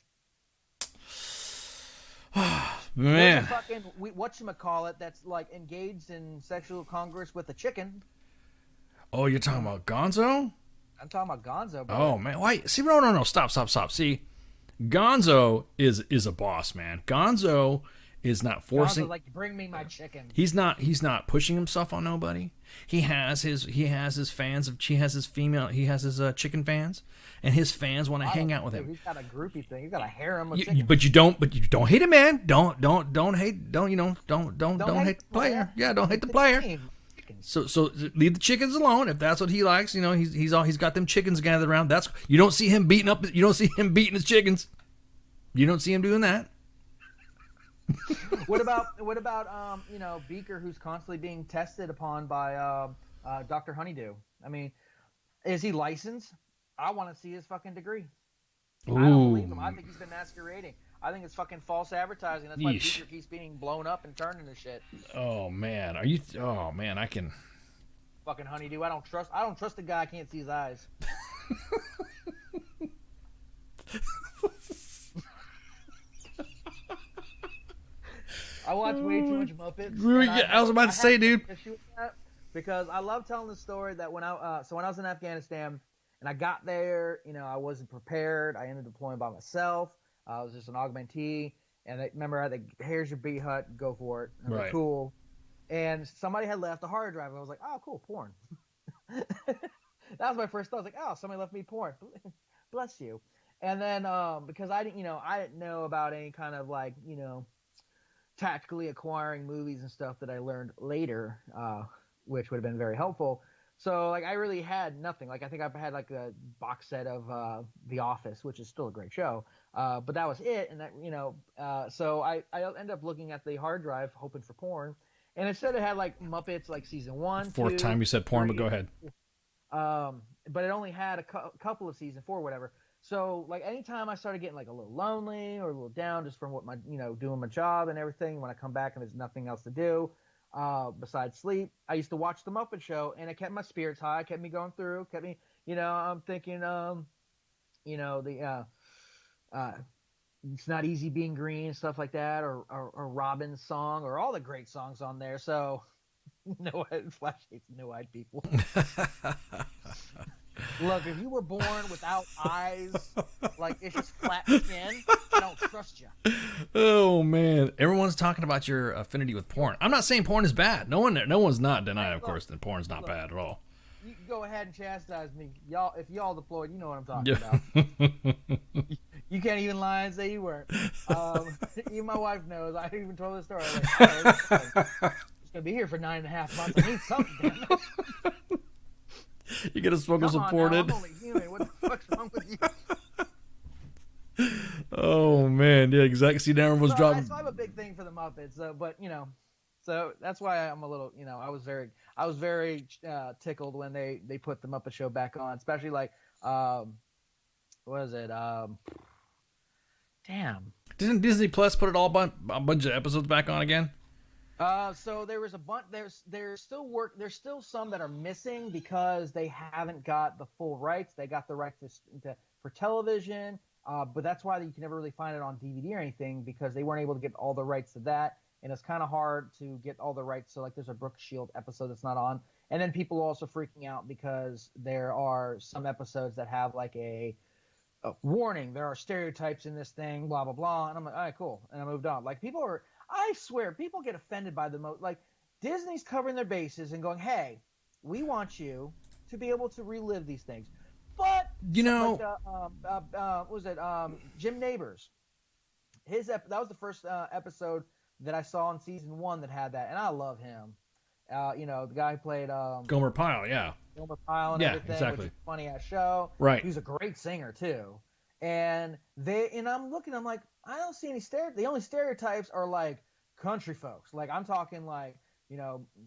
Man. Whatchamacallit that's engaged in sexual congress with a chicken. Oh, you're talking about Gonzo? I'm talking about Gonzo, bro. Oh man, why? See, no, stop. See, Gonzo is a boss, man. Gonzo is not forcing. Gonzo's bring me my chicken. He's not pushing himself on nobody. He has his fans of. He has his chicken fans, and his fans want to hang out with him. He's got a groupie thing. He's got a harem of But you don't hate him, man. Don't hate. Don't hate the player. Yeah, don't hate the player. So leave the chickens alone if that's what he likes. He's got them chickens gathered around. You don't see him beating up. You don't see him beating his chickens. You don't see him doing that. What about Beaker, who's constantly being tested upon by Dr. Honeydew? I mean, is he licensed? I want to see his fucking degree. Ooh. I don't believe him. I think he's been masquerading. I think it's fucking false advertising. That's why Yeesh. Beaker keeps being blown up and turned into shit. Oh man, I can. Fucking Honeydew. I don't trust the guy. I can't see his eyes. I watch way too much Muppets. I was about to say, dude. Because I love telling the story that when I was in Afghanistan and I got there, I wasn't prepared. I ended up deploying by myself. I was just an augmentee, and here's your B hut, go for it. And Right. Cool. And somebody had left a hard drive. I was like, oh, cool, porn. That was my first thought. I was like, oh, somebody left me porn. Bless you. And then because I didn't know about any kind of tactically acquiring movies and stuff that I learned later, which would have been very helpful. So I really had nothing. I think I had a box set of The Office, which is still a great show, but that was it. And that so I ended up looking at the hard drive hoping for porn, and instead it had Muppets season 1. Fourth time you said porn, but go ahead. But it only had a couple of season 4, whatever. So anytime I started getting a little lonely or a little down just from what my doing my job and everything, when I come back and there's nothing else to do besides sleep, I used to watch the Muppet Show, and it kept my spirits high, kept me going through, kept me I'm thinking It's Not Easy Being Green, stuff like that, or Robin's song, or all the great songs on there. So Flash hates no-eyed people. Look, if you were born without eyes, it's just flat skin, I don't trust you. Oh man, everyone's talking about your affinity with porn. I'm not saying porn is bad. No one's not denying, of course, that porn's not bad at all. You can go ahead and chastise me, y'all. If y'all deployed, you know what I'm talking about. You can't even lie and say you weren't. Even my wife knows. I even told the story. I'm like, it's gonna be here for 9.5 months. I need something. Damn it. You get a struggle supported. I'm only human. What the fuck's wrong with you? Oh man, yeah, exactly. See, Darren was dropping. So I have a big thing for the Muppets, but so that's why I'm a little, I was very tickled when they put the Muppet Show back on, especially like, what is it? Damn. Didn't Disney Plus put it all a bunch of episodes back on again? So there was a bunch. There's still some that are missing because they haven't got the full rights. They got the rights for television. But that's why you can never really find it on DVD or anything because they weren't able to get all the rights to that. And it's kind of hard to get all the rights. So like there's a Brooke Shield episode that's not on. And then people are also freaking out because there are some episodes that have like a warning. There are stereotypes in this thing, blah, blah, blah. And I'm like, all right, cool. And I moved on. Like I swear, people get offended by like Disney's covering their bases and going, hey, we want you to be able to relive these things. But what was it? Jim Neighbors. That was the first episode that I saw in season 1 that had that, and I love him. The guy who played Gomer Pyle, yeah. Gomer Pyle and everything, exactly. which is a funny ass show. Right. He's a great singer too. And I'm looking, I'm like, I don't see any stereotypes. The only stereotypes are like country folks. Like I'm talking like,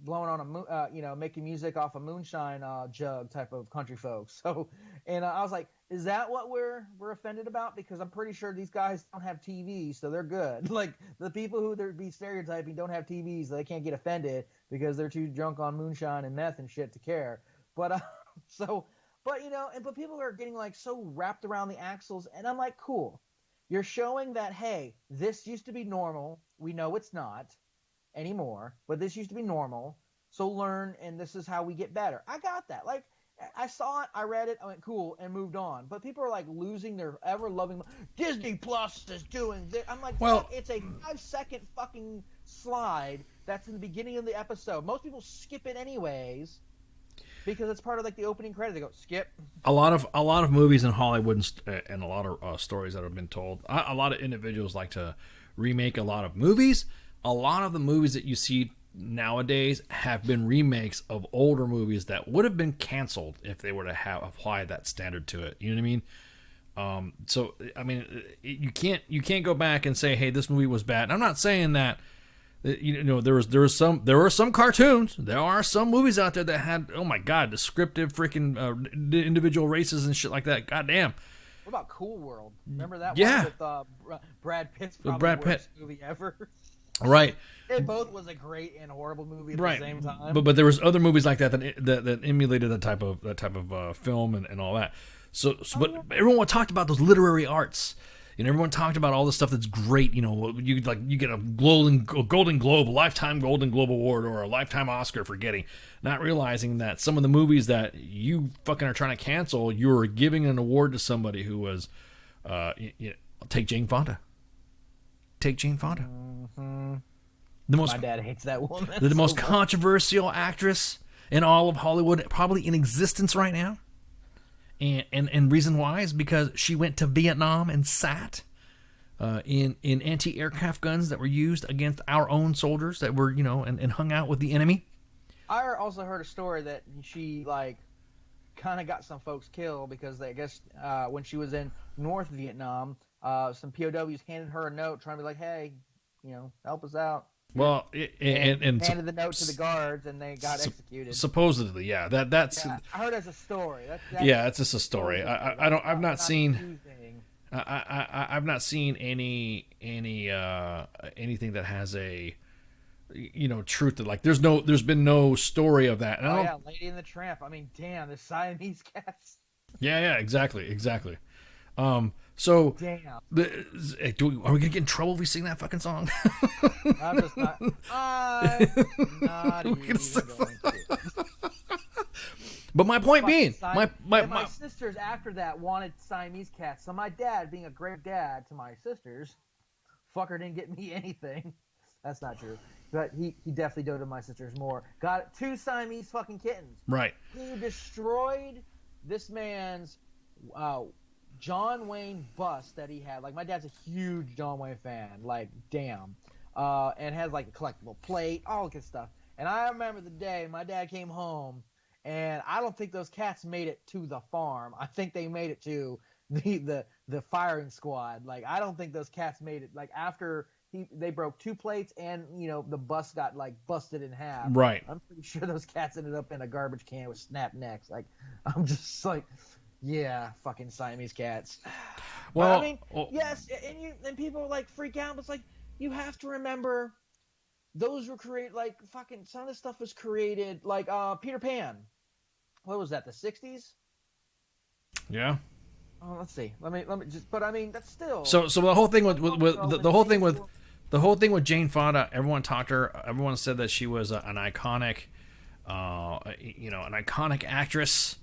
blowing on making music off a moonshine jug type of country folks. So, and I was like, is that what we're offended about? Because I'm pretty sure these guys don't have TVs, so they're good. Like the people who they're be stereotyping don't have TVs, so they can't get offended because they're too drunk on moonshine and meth and shit to care. But but people are getting like so wrapped around the axles, and I'm like, cool. You're showing that, hey, this used to be normal. We know it's not anymore, but this used to be normal. So learn, and this is how we get better. I got that. Like, I saw it, I read it, I went cool, and moved on. But people are like losing their ever-loving Disney Plus is doing this. I'm like, well, it's a 5-second fucking slide that's in the beginning of the episode. Most people skip it anyways because it's part of like the opening credits. They go skip. A lot of movies in Hollywood and a lot of stories that have been told. A lot of individuals like to remake a lot of movies. A lot of the movies that you see nowadays have been remakes of older movies that would have been canceled if they were to have applied that standard to it. You know what I mean? So I mean, you can't go back and say, hey, this movie was bad. And I'm not saying that. There were some cartoons. There are some movies out there that had, oh my god, descriptive freaking individual races and shit like that. Goddamn. What about Cool World? Remember that one with Brad Pitt's probably Brad worst movie ever. Right. It both was a great and horrible movie at the same time. But there was other movies like that emulated that type of film and all that. But everyone talked about those literary arts. Everyone talked about all the stuff that's great. You get a Golden Globe, a Lifetime Golden Globe Award, or a Lifetime Oscar for getting, not realizing that some of the movies that you fucking are trying to cancel, you're giving an award to somebody who was, take Jane Fonda. Take Jane Fonda. Mm-hmm. My dad hates that woman. The most controversial actress in all of Hollywood, probably in existence right now. And reason why is because she went to Vietnam and sat in anti-aircraft guns that were used against our own soldiers that were, and hung out with the enemy. I also heard a story that she kind of got some folks killed because I guess when she was in North Vietnam, some POWs handed her a note trying to be like, hey, help us out. Well, and handed the note to the guards, and they got executed. Supposedly, yeah. That's. Yeah, I heard as a story. It's just a story. I've not seen. I've not seen any anything that has a, truth to, like. There's been no story of that. And Lady and the Tramp. I mean, damn, the Siamese cats. Yeah, exactly. So, damn. Are we gonna get in trouble if we sing that fucking song? I'm just not. I'm not even going to. But my point being, my sisters after that wanted Siamese cats. So my dad, being a great dad to my sisters, fucker didn't get me anything. That's not true. But he definitely doted on my sisters more. Got 2 Siamese fucking kittens. Right. He destroyed this man's John Wayne bust that he had. Like, my dad's a huge John Wayne fan. Like, damn. And has, like, a collectible plate, all good stuff. And I remember the day my dad came home, and I don't think those cats made it to the farm. I think they made it to the firing squad. Like, I don't think those cats made it. Like, after they broke 2 plates and, you know, the bus got, like, busted in half. Right. I'm pretty sure those cats ended up in a garbage can with snapped necks. Like, I'm just like, yeah, fucking Siamese cats. Well, but, I mean, yes, and people, like, freak out. But it's like, you have to remember, those were created, like, fucking, some of this stuff was created, like, Peter Pan. What was that, the 60s? Yeah. Oh, let's see. Let me just. But I mean, that's still. So the whole thing with the whole thing with Jane Fonda, everyone talked to her. Everyone said that she was an iconic, an iconic actress,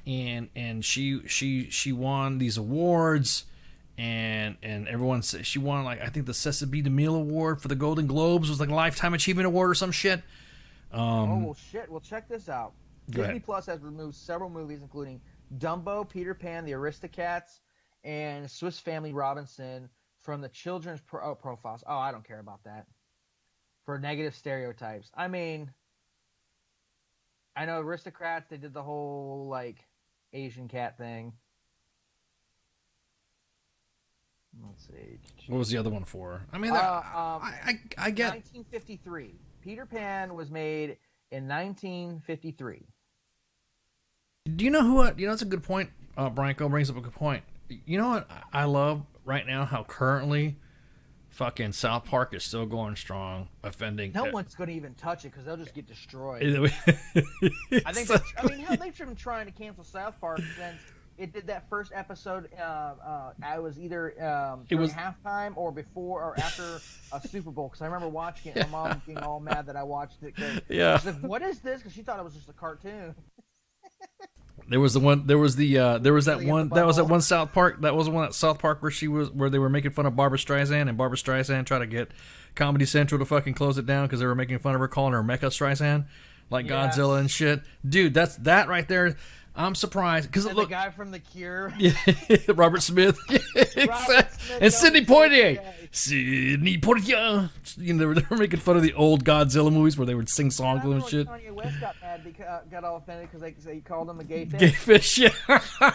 and she won these awards, and everyone said she won, like, I think the Cecil B. DeMille Award for the Golden Globes was like a Lifetime Achievement Award or some shit. Oh well, shit. Well, check this out. Go Disney ahead. Plus has removed several movies, including Dumbo, Peter Pan, The Aristocats, and Swiss Family Robinson from the children's profiles. Oh, I don't care about that. For negative stereotypes. I mean, I know Aristocrats, they did the whole, like, Asian cat thing. Let's see. What was the other one for? I mean, I get 1953. Peter Pan was made in 1953. Do you know who? It's a good point. Branko brings up a good point. You know what I love right now? How currently, fucking South Park is still going strong, offending. No one's going to even touch it because they'll just get destroyed. I think. Hell, they've been trying to cancel South Park since it did that first episode. I was either during halftime or before or after a Super Bowl, because I remember watching it. My mom being all mad that I watched it. Yeah. She's like, "What is this?" Because she thought it was just a cartoon. There was that one South Park. That was the one at South Park where they were making fun of Barbra Streisand, and Barbra Streisand tried to get Comedy Central to fucking close it down because they were making fun of her, calling her Mecha Streisand, like Godzilla and shit. Dude, that right there. I'm surprised because the guy from The Cure, Robert Smith, and Sidney Poitier. Sidney Poitier. You know, they were making fun of the old Godzilla movies where they would sing songs and shit. Kanye West got mad got all offended because they called him a gay fish. Gay fish, yeah.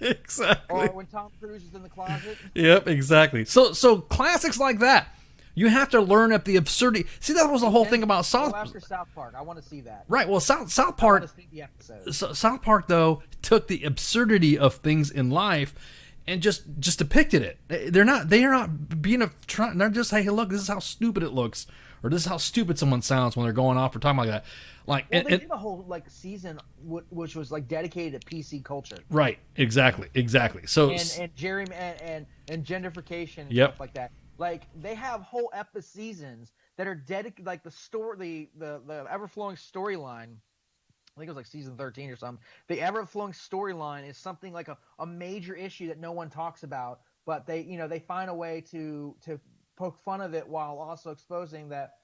Exactly. Or when Tom Cruise is in the closet. Yep, exactly. So classics like that. You have to learn at the absurdity. See, that was the whole thing about South. After South Park, I want to see that. Right. Well, South Park. South Park though took the absurdity of things in life and just depicted it. They are not being they're just, hey, look, this is how stupid it looks, or this is how stupid someone sounds when they're going off or talking like that. Like, well, they did a whole season which was like dedicated to PC culture. Right. Exactly. So and gentrification and yep. stuff like that. Like, they have whole seasons that are dedicated, like the ever-flowing storyline. I think it was like season 13 or something. The ever-flowing storyline is something like a major issue that no one talks about, but they find a way to poke fun of it while also exposing that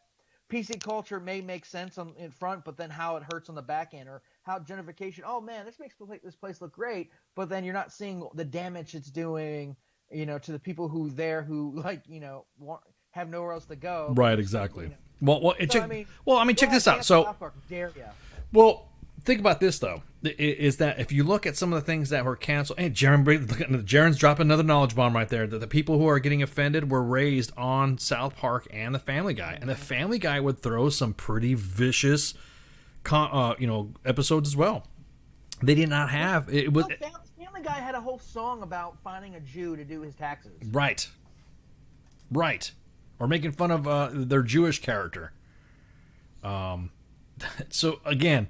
PC culture may make sense in front, but then how it hurts on the back end, or how gentrification. Oh man, this makes this place look great, but then you're not seeing the damage it's doing. To the people who have nowhere else to go. Right, exactly. Check this out. So, well, think about this though. Is that if you look at some of the things that were canceled, and Jaren's dropping another knowledge bomb right there. That the people who are getting offended were raised on South Park and the Family Guy, and the Family Guy would throw some pretty vicious, episodes as well. They did not have it. Family Guy had a whole song about finding a Jew to do his taxes. Right. Or making fun of their Jewish character. So again,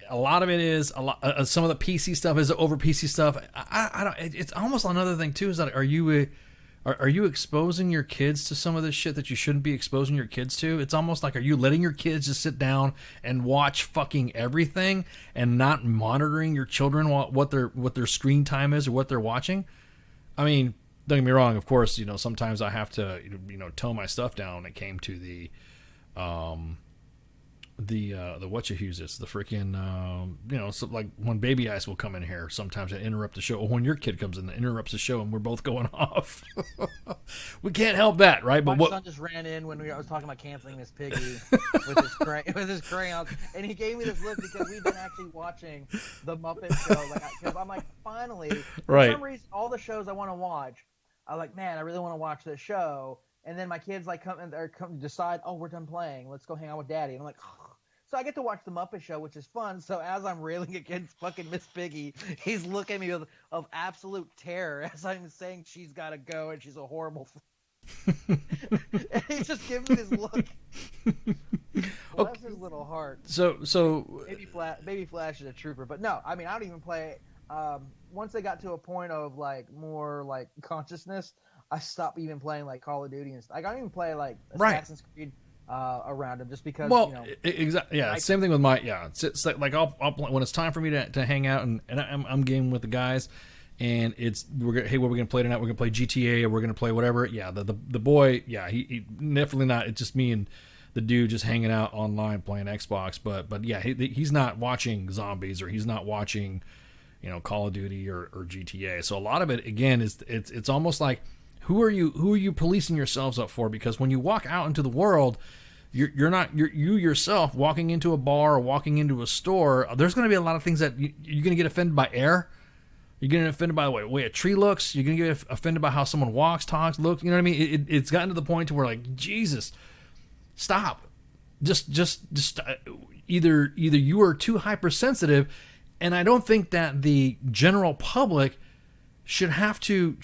a lot of it is some of the PC stuff is over PC stuff. I don't. It's almost another thing too. Is that are you exposing your kids to some of this shit that you shouldn't be exposing your kids to? It's almost like, are you letting your kids just sit down and watch fucking everything and not monitoring your children what their screen time is or what they're watching? I mean, don't get me wrong. Of course, sometimes I have to, tone my stuff down when it came to the what you use this, the freaking, so like when Baby Ice will come in here, sometimes I interrupt the show. Or when your kid comes in and interrupts the show and we're both going off. We can't help that, right? But my son just ran in when I was talking about canceling Miss Piggy with his crayons, and he gave me this look because we've been actually watching the Muppet Show. Because I'm like, finally, for some reason, all the shows I want to watch, I'm like, man, I really want to watch this show. And then my kids come to decide, oh, we're done playing. Let's go hang out with Daddy. And I'm like, oh. So I get to watch the Muppet Show, which is fun. So as I'm railing against fucking Miss Piggy, he's looking at me of absolute terror as I'm saying she's got to go and she's a horrible. And he's just giving me this look. Bless his little heart. So Baby Flash is a trooper, but no, I mean I don't even play. Once they got to a point of like more like consciousness, I stopped even playing like Call of Duty and stuff. I don't even play like Assassin's Creed around them just because. Well, exactly. Yeah, same thing with my. Yeah, it's like I'll when it's time for me to hang out and I'm gaming with the guys, and hey, what are we gonna play tonight? We're gonna play GTA or we're gonna play whatever. Yeah, the boy. Yeah, he definitely not. It's just me and the dude just hanging out online playing Xbox. But yeah, he's not watching zombies or he's not watching, Call of Duty or GTA. So a lot of it again is it's almost like. Who are you policing yourselves up for? Because when you walk out into the world, you yourself walking into a bar or walking into a store, there's going to be a lot of things that you're going to get offended by air. You're going to get offended by the way a tree looks. You're going to get offended by how someone walks, talks, looks. You know what I mean? It's gotten to the point to where like, Jesus, stop. Just either you are too hypersensitive, and I don't think that the general public should have to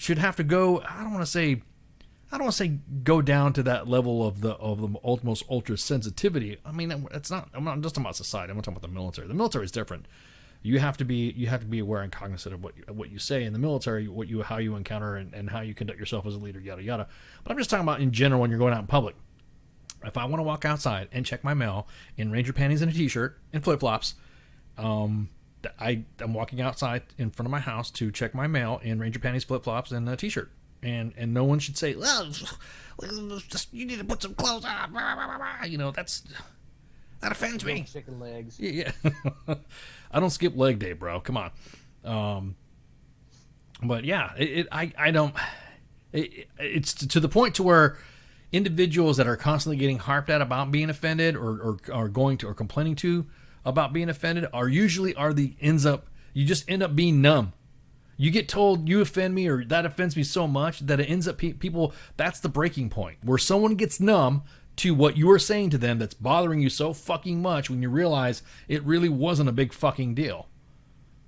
go. I don't want to say go down to that level of the most ultra sensitivity. I mean, it's not. I'm not just talking about society. I'm not talking about the military. The military is different. You have to be aware and cognizant of what you say in the military, how you encounter and how you conduct yourself as a leader, yada yada. But I'm just talking about in general when you're going out in public. If I want to walk outside and check my mail in Ranger panties and a t-shirt and flip flops, I'm walking outside in front of my house to check my mail in Ranger panties, flip flops, and a t-shirt, and no one should say, "Well, just you need to put some clothes on." That offends me. Chicken legs. Yeah. I don't skip leg day, bro. Come on. But yeah, I don't. It's to the point to where individuals that are constantly getting harped at about being offended or complaining to about being offended you just end up being numb. You get told you offend me or that offends me so much that it ends up people, that's the breaking point where someone gets numb to what you are saying to them that's bothering you so fucking much when you realize it really wasn't a big fucking deal.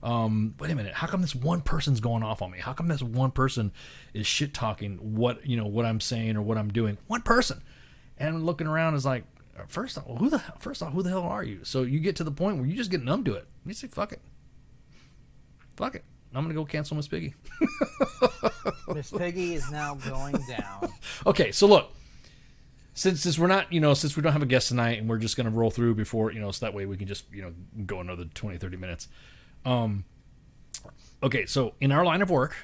Wait a minute, how come this one person's going off on me? How come this one person is shit talking what I'm saying or what I'm doing? One person. And looking around is like, First off, who the hell are you? So you get to the point where you just get numb to it. You say, fuck it. I'm going to go cancel Miss Piggy. Miss Piggy is now going down. Okay, so look. Since we're not, since we don't have a guest tonight and we're just going to roll through before, so that way we can just, go another 20, 30 minutes. Okay, so in our line of work,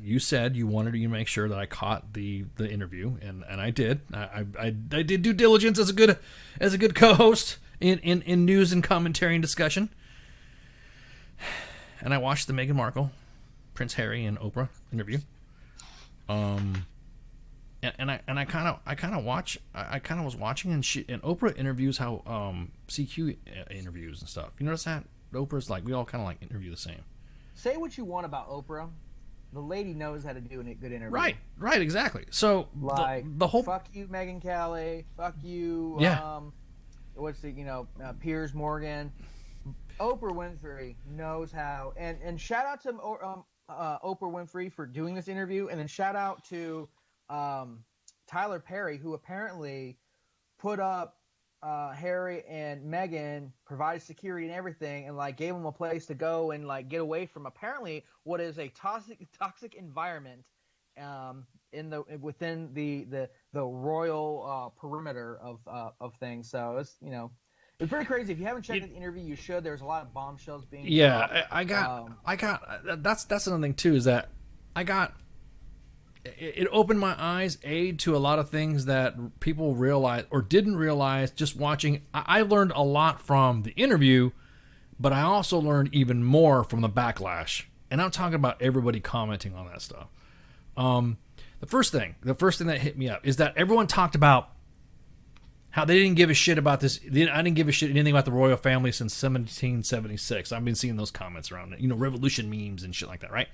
you said you wanted to make sure that I caught the interview, and I did. I did due diligence as a good co-host in news and commentary and discussion. And I watched the Meghan Markle, Prince Harry, and Oprah interview. And I kind of was watching, and Oprah interviews how CQ interviews and stuff. You notice that Oprah's like we all kind of like interview the same. Say what you want about Oprah. The lady knows how to do a good interview. Right, exactly. So like the whole fuck you, Megyn Kelly. Fuck you. Yeah. Piers Morgan. Oprah Winfrey knows how, and shout out to Oprah Winfrey for doing this interview, and then shout out to Tyler Perry, who apparently put up Harry and Meghan, provided security and everything, and like gave them a place to go and like get away from apparently what is a toxic environment within the royal perimeter of things. So it's it's pretty crazy. If you haven't checked the interview, you should. There's a lot of bombshells being dropped. I got that's another thing too, is that I got it opened my eyes, to a lot of things that people realize or didn't realize just watching. I learned a lot from the interview, but I also learned even more from the backlash. And I'm talking about everybody commenting on that stuff. The first thing that hit me up is that everyone talked about how they didn't give a shit about this. I didn't give a shit anything about the royal family since 1776. I've been seeing those comments around it, revolution memes and shit like that, right?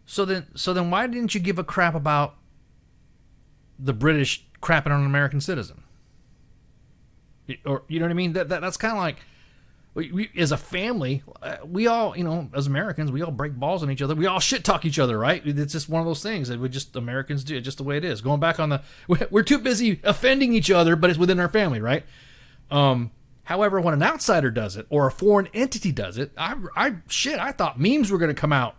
So then why didn't you give a crap about the British crapping on an American citizen? Or, you know what I mean? That's kind of like, we, as a family, we all, as Americans, we all break balls on each other. We all shit talk each other, right? It's just one of those things that Americans do. It's just the way it is. Going back on we're too busy offending each other, but it's within our family, right? However, when an outsider does it or a foreign entity does it, I thought memes were going to come out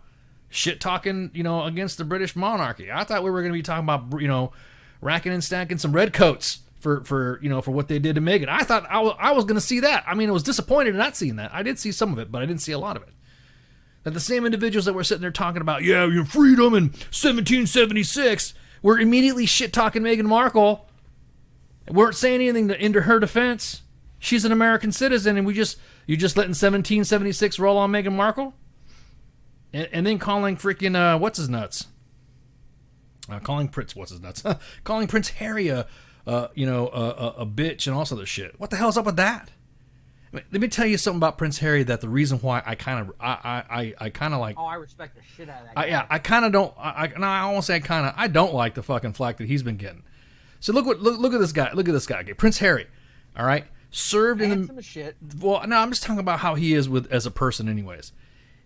shit talking, against the British monarchy. I thought we were going to be talking about, racking and stacking some red coats for what they did to Meghan. I thought I was going to see that. I mean, I was disappointed in not seeing that. I did see some of it, but I didn't see a lot of it. That the same individuals that were sitting there talking about, freedom in 1776, were immediately shit talking Meghan Markle. Weren't saying anything into her defense. She's an American citizen, and you just letting 1776 roll on Meghan Markle, and then calling freaking what's his nuts? Calling Prince Harry a bitch and all sorts of shit. What the hell's up with that? Let me tell you something about Prince Harry. That the reason why I kind of like. Oh, I respect the shit out of that guy. I kind of don't. I won't say I don't like the fucking flack that he's been getting. So look at this guy. Look at this guy. Okay, Prince Harry. All right, served Handsome in the as shit. Well, no, I'm just talking about how he is as a person, anyways.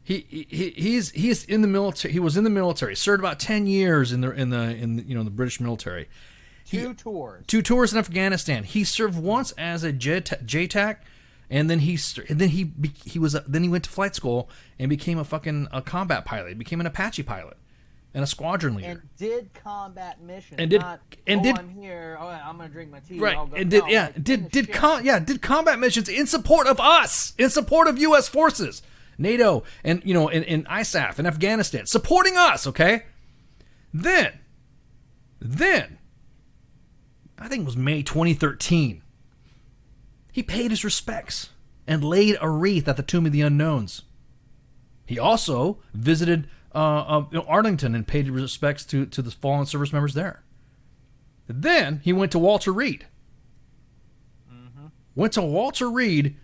He's in the military. He was in the military. Served about 10 years in the British military. Two tours in Afghanistan. He served once as a JTAC, and then he went to flight school and became a combat pilot. He became an Apache pilot and a squadron leader. And did combat missions. I'm here. Oh, I'm gonna drink my tea. Right. Did combat missions in support of us, in support of U.S. forces, NATO, and in ISAF in Afghanistan, supporting us. Okay. Then. I think it was May 2013. He paid his respects and laid a wreath at the Tomb of the Unknowns. He also visited Arlington and paid his respects to the fallen service members there. Then he went to Walter Reed. Mm-hmm. Went to Walter Reed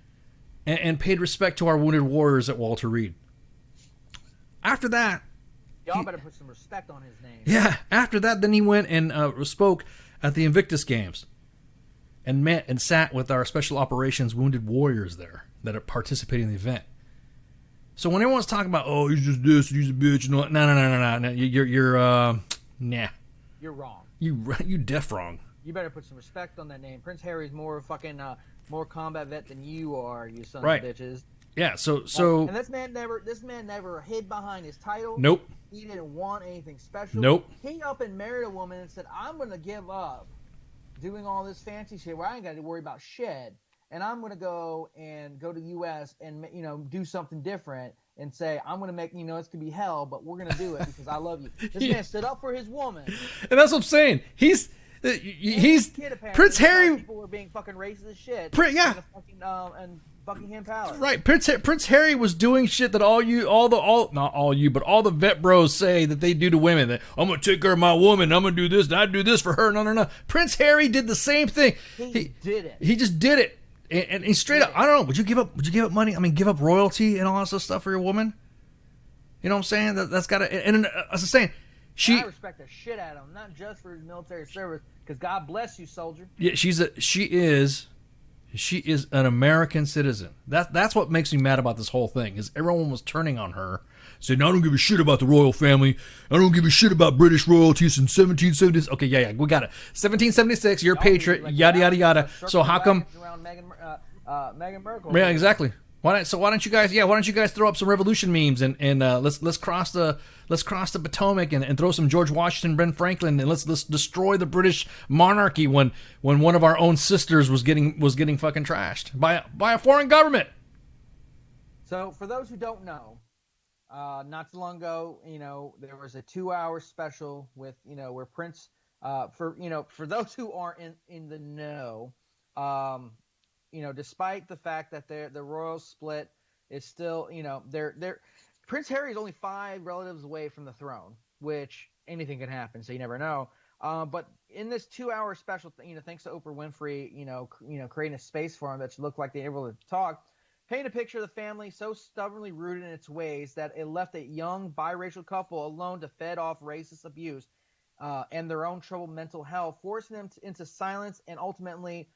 and paid respect to our wounded warriors at Walter Reed. After that... Y'all better put some respect on his name. Yeah, after that, then he went and spoke at the Invictus Games and met and sat with our special operations wounded warriors there that are participating in the event. So when everyone's talking about, oh, he's just this, he's a bitch, no, you're nah. You're wrong. You deaf wrong. You better put some respect on that name. Prince Harry's more more combat vet than you are, you son right. of bitches. Yeah, so and this man never hid behind his title. Nope. He didn't want anything special. Nope. He up and married a woman and said, I'm gonna give up doing all this fancy shit where I ain't got to worry about shit, and I'm gonna go to the U.S. and do something different and say I'm gonna make it's gonna be hell, but we're gonna do it because I love you. This man stood up for his woman. And that's what I'm saying. He's Prince Harry. People were being fucking racist as shit. Yeah. And Buckingham Palace. Right. Prince Harry was doing shit that all the vet bros say that they do to women. That I'm gonna take care of my woman. I'm gonna do this. And I do this for her. No. Prince Harry did the same thing. He did it. He just did it. And he straight up. I don't know. Would you give up money? I mean, give up royalty and all that stuff for your woman? You know what I'm saying? That's gotta. And as I was saying, I respect the shit out of him, not just for his military service, because God bless you, soldier. Yeah, she is an American citizen. That's what makes me mad about this whole thing, is everyone was turning on her, saying, I don't give a shit about the royal family. I don't give a shit about British royalties in 1776. Okay, yeah, we got it. 1776, you're a patriot, yada, yada, yada. So how come... Meghan Markle. Yeah, exactly. Why don't you guys throw up some revolution memes and let's cross the Potomac and throw some George Washington, Ben Franklin, and let's destroy the British monarchy when one of our own sisters was getting fucking trashed by a foreign government. So for those who don't know, not too long ago, there was a 2-hour special with, where Prince, for those who aren't in the know, despite the fact that the royal split is still, Prince Harry is only 5 relatives away from the throne, which anything can happen, so you never know. But in this 2-hour special, thanks to Oprah Winfrey, creating a space for him that looked like they were able to talk, paint a picture of the family so stubbornly rooted in its ways that it left a young biracial couple alone to fend off racist abuse and their own troubled mental health, forcing them into silence and ultimately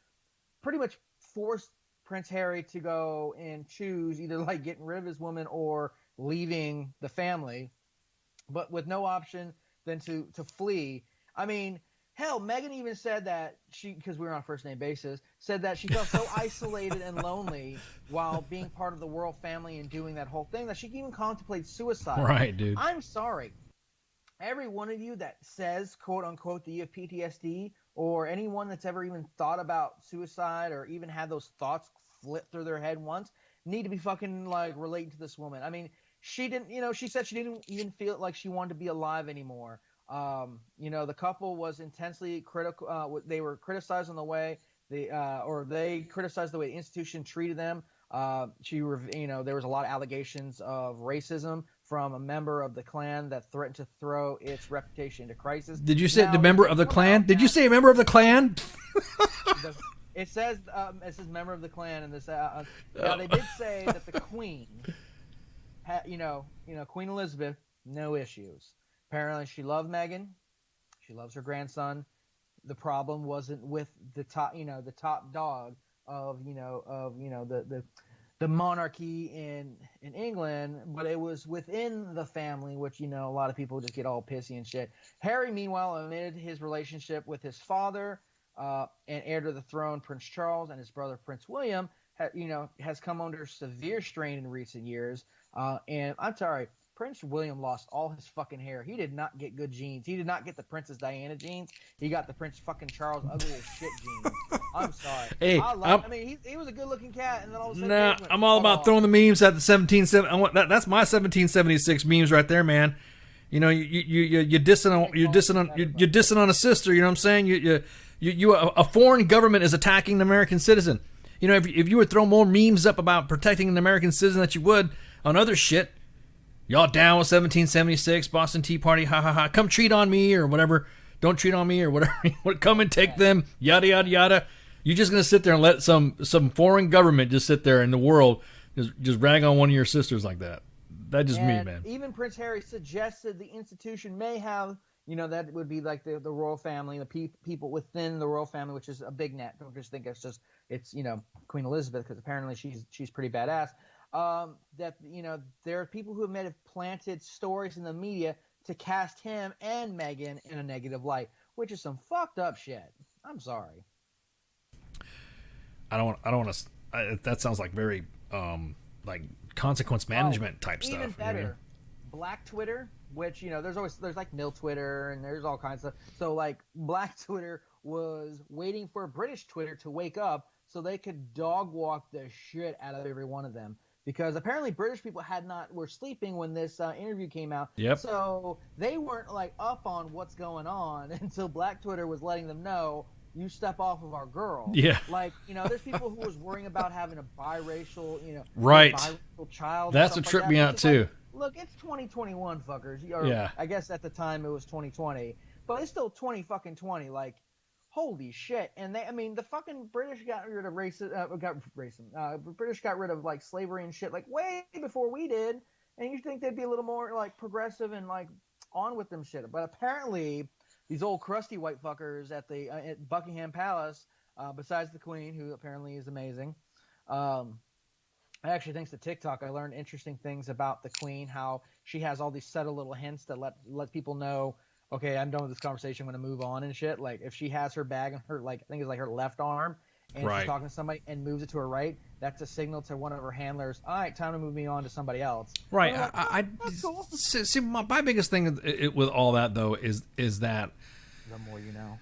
pretty much forced Prince Harry to go and choose either like getting rid of his woman or leaving the family, but with no option than to flee. I mean, hell, Meghan even said that because we were on a first name basis, said that she felt so isolated and lonely while being part of the royal family and doing that whole thing that she even contemplated suicide. Right, dude. I'm sorry. Every one of you that says, quote unquote, that you have PTSD, or anyone that's ever even thought about suicide or even had those thoughts flip through their head once, need to be fucking like relating to this woman. I mean, she didn't, she said she didn't even feel like she wanted to be alive anymore. The couple was intensely critical. They were criticized on the way they criticized the way the institution treated them. There was a lot of allegations of racism from a member of the Klan that threatened to throw its reputation into crisis. Did you say the member of the Klan? Did you say a member of the Klan? It says member of the Klan, and this. Now they did say that the Queen, Queen Elizabeth, no issues. Apparently, she loved Meghan. She loves her grandson. The problem wasn't with the top dog of the monarchy in England, but it was within the family, which a lot of people just get all pissy and shit. Harry, meanwhile, admitted his relationship with his father and heir to the throne, Prince Charles, and his brother Prince William, has come under severe strain in recent years. And I'm sorry. Prince William lost all his fucking hair. He did not get good genes. He did not get the Princess Diana genes. He got the Prince fucking Charles ugly as shit genes. I'm sorry. Hey, he was a good looking cat, and then all of a sudden, nah, I'm all about throwing the memes at the 1770. That's my 1776 memes right there, man. You're dissing on a sister. You know what I'm saying? A foreign government is attacking an American citizen. If you would throw more memes up about protecting an American citizen that you would on other shit. Y'all down with 1776, Boston Tea Party, ha ha ha. Come treat on me or whatever. Don't treat on me or whatever. Come and take them, yada yada yada. You're just gonna sit there and let some foreign government just sit there in the world just rag on one of your sisters like that. That's just me, man. Even Prince Harry suggested the institution may have, that would be like the royal family, the people within the royal family, which is a big net. Don't just think it's Queen Elizabeth, because apparently she's pretty badass. That there are people who may have planted stories in the media to cast him and Meghan in a negative light, which is some fucked up shit. I'm sorry. I don't want to. That sounds like very like consequence management type stuff. Even better, Black Twitter, which there's like Mill Twitter and there's all kinds of stuff. So like Black Twitter was waiting for British Twitter to wake up so they could dog walk the shit out of every one of them. Because apparently British people were sleeping when this interview came out. Yep. So they weren't like up on what's going on until Black Twitter was letting them know, you step off of our girl. Yeah. Like, there's people who was worrying about having a biracial, right. biracial child. That's what tripped me out too. Look, it's 2021, fuckers. Yeah. I guess at the time it was 2020, but it's still 20. Like, holy shit. And the fucking British got rid of British got rid of like slavery and shit like way before we did. And you think they'd be a little more like progressive and like on with them shit. But apparently these old crusty white fuckers at the at Buckingham Palace, besides the Queen, who apparently is amazing. Actually, thanks to TikTok, I learned interesting things about the Queen, how she has all these subtle little hints that let people know, okay, I'm done with this conversation, I'm going to move on and shit. Like, if she has her bag on her, like, I think it's like her left arm, and right. she's talking to somebody and moves it to her right, that's a signal to one of her handlers, all right, time to move me on to somebody else. Right. Like, that's cool. See, my biggest thing with all that, though, is that... The more you know.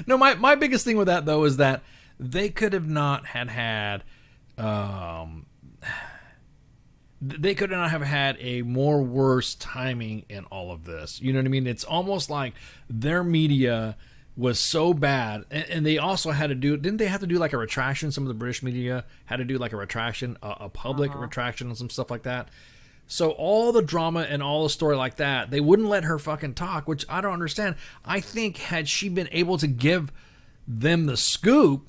No, my biggest thing with that, though, is that they could not have had a more worse timing in all of this. You know what I mean? It's almost like their media was so bad, and they also had to do, didn't they have to do like a retraction? Some of the British media had to do like a retraction, a public retraction and some stuff like that. So all the drama and all the story like that, they wouldn't let her fucking talk, which I don't understand. I think had she been able to give them the scoop,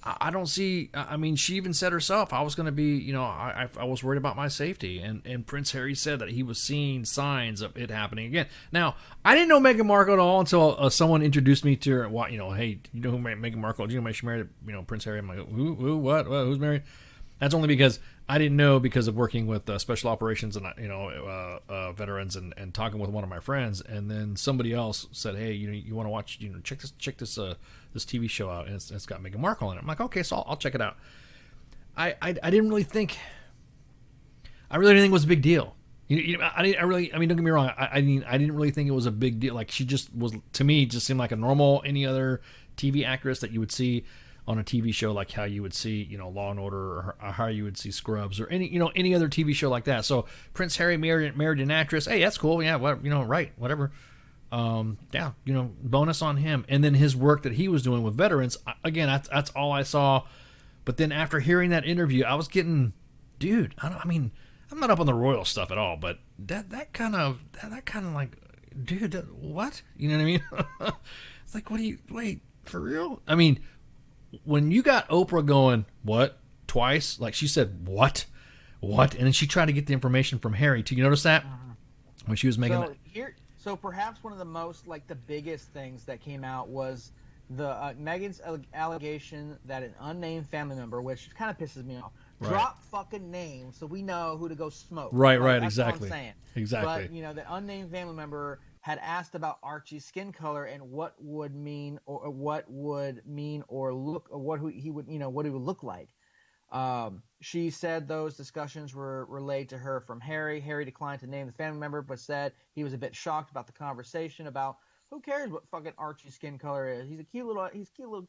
I don't see. I mean, she even said herself, I was going to be, you know, I was worried about my safety. And Prince Harry said that he was seeing signs of it happening again. Now, I didn't know Meghan Markle at all until someone introduced me to her. What, you know, hey, you know who Meghan Markle? Do you know she married, you know, Prince Harry? I'm like, who, what, who's married? That's only because I didn't know, because of working with special operations and, you know, veterans and talking with one of my friends. And then somebody else said, hey, you know, you want to watch, you know, check this TV show out, and it's got Meghan Markle in it. I'm like, okay, so I'll check it out. I didn't really think, I really didn't think it was a big deal. I mean, don't get me wrong. I didn't really think it was a big deal. Like, she just was, to me, just seemed like a normal, any other TV actress that you would see on a TV show, like how you would see, you know, Law and Order, or how you would see Scrubs, or any other TV show like that. So Prince Harry married an actress. Hey, that's cool. Yeah, what, you know, right, whatever. Yeah, you know, bonus on him. And then his work that he was doing with veterans, again, that's all I saw. But then after hearing that interview, I was getting, dude, I mean, I'm not up on the royal stuff at all, but that kind of like, dude, what? You know what I mean? It's like, wait, for real? I mean, when you got Oprah going, what, twice? Like, she said, what? And then she tried to get the information from Harry too. You notice that? When she was making that? So perhaps one of the most, like, the biggest things that came out was the Meghan's allegation that an unnamed family member, which kind of pisses me off, drop fucking names so we know who to go smoke. Right, That's exactly. What I'm saying. Exactly. But, you know, the unnamed family member had asked about Archie's skin color and what he would look like. She said those discussions were relayed to her from Harry. Harry declined to name the family member, but said he was a bit shocked about the conversation about who cares what fucking Archie's skin color is. He's a cute little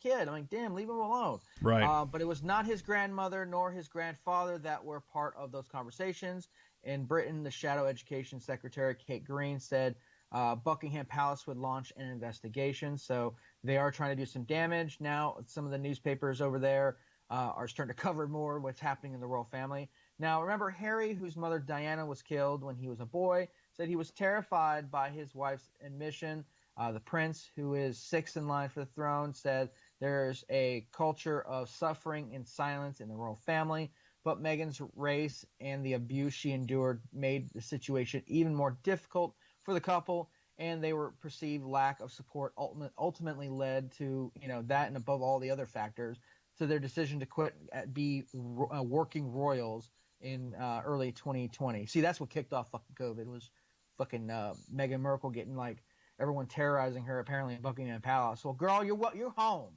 kid. I'm like, damn, leave him alone. Right. But it was not his grandmother nor his grandfather that were part of those conversations. In Britain, the Shadow Education Secretary, Kate Green, said Buckingham Palace would launch an investigation. So they are trying to do some damage. Now, some of the newspapers over there are starting to cover more what's happening in the royal family. Now, remember, Harry, whose mother Diana was killed when he was a boy, said he was terrified by his wife's admission. The prince, who is sixth in line for the throne, said there's a culture of suffering and silence in the royal family, but Meghan's race and the abuse she endured made the situation even more difficult for the couple, and they were perceived lack of support ultimately led to, you know, that, and above all the other factors, to their decision to quit be working royals in early 2020. See, that's what kicked off fucking COVID, was fucking Meghan Markle getting, like, everyone terrorizing her apparently in Buckingham Palace. Well, girl, you're home.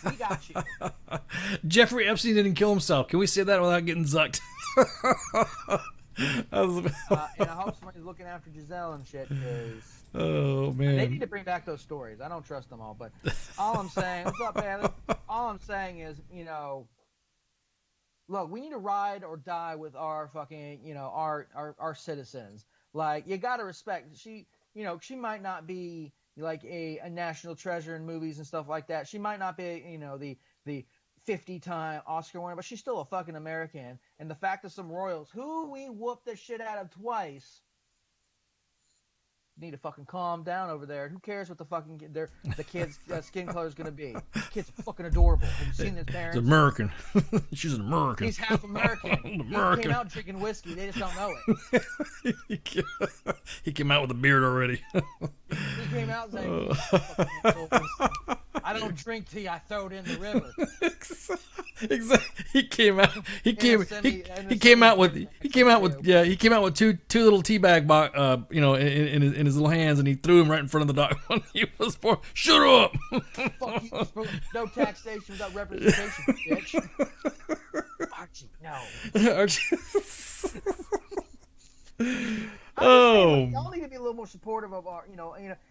We got you. Jeffrey Epstein didn't kill himself. Can we say that without getting zucked? And I hope somebody's looking after Giselle and shit, because oh man, they need to bring back those stories. I don't trust them all, but all I'm saying, what's up, Bailey? All I'm saying is, you know, look, we need to ride or die with our fucking, you know, our citizens. Like, you gotta respect. She might not be like a national treasure in movies and stuff like that. She might not be, you know, the 50-time Oscar winner, but she's still a fucking American. And the fact that some royals, who we whooped the shit out of twice, need to fucking calm down over there. Who cares what the kid's skin color is going to be? The kid's fucking adorable. Have you seen his parents? He's American. She's an American. He's half American. He came out drinking whiskey. They just don't know it. He came out with a beard already. He came out saying, I don't drink tea, I throw it in the river. Exactly. He came out with two little tea bag you know, in his little hands, and he threw him right in front of the dog when he was born. Shut up. Fuck you, no taxation without representation, bitch. Archie, no. Y'all need to be a little more supportive of our,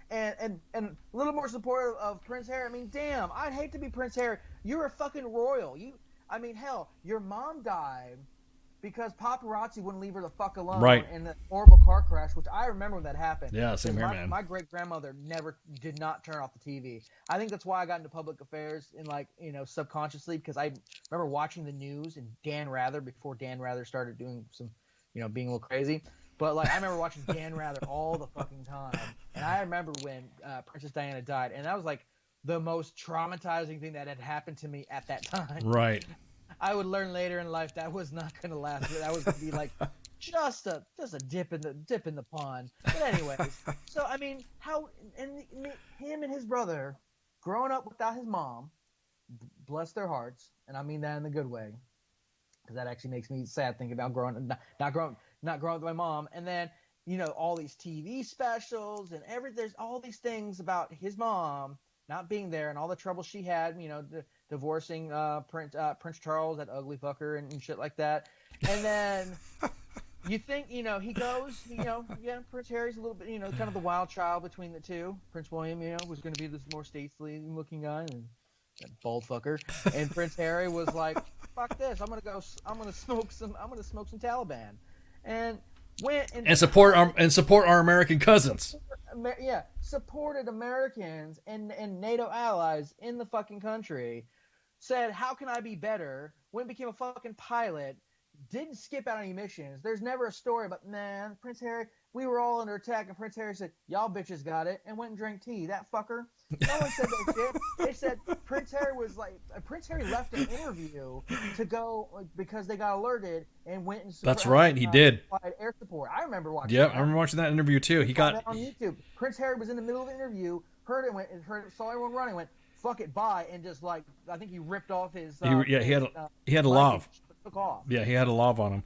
and a little more supportive of Prince Harry. I mean, damn, I'd hate to be Prince Harry. You're a fucking royal. Hell, your mom died because paparazzi wouldn't leave her the fuck alone. Right. In the horrible car crash, which I remember when that happened. Yeah, same here, man. My great grandmother did not turn off the TV. I think that's why I got into public affairs in subconsciously, because I remember watching the news and Dan Rather before Dan Rather started doing some, being a little crazy. But I remember watching Dan Rather all the fucking time, and I remember when Princess Diana died, and that was the most traumatizing thing that had happened to me at that time. Right. I would learn later in life that was not going to last. That was going to be just a dip in the pond. But anyways, so I mean, him and his brother growing up without his mom, bless their hearts, and I mean that in the good way, because that actually makes me sad thinking about not growing up with my mom, and then all these TV specials and there's all these things about his mom not being there and all the trouble she had, divorcing Prince Charles, that ugly fucker, and shit like that. And then you think, he goes, Prince Harry's a little bit, kind of the wild child between the two. Prince William, was going to be this more stately looking guy, and that bald fucker. And Prince Harry was like, fuck this, I'm going to smoke some Taliban. And went and support our American cousins. Yeah, supported Americans and NATO allies in the fucking country. Said, how can I be better? Went and became a fucking pilot. Didn't skip out any missions. There's never a story about, man, Prince Harry, we were all under attack, and Prince Harry said, y'all bitches got it, and went and drank tea. That fucker. No one said that shit. They said Prince Harry left an interview to go because they got alerted and went and That's right, he did. Air support. I remember watching. Yeah, I remember watching that interview too. He got on YouTube. Prince Harry was in the middle of the interview, saw everyone running, went, fuck it, bye, and just I think he ripped off his. He had a lav. Took off. Yeah, he had a lav on him.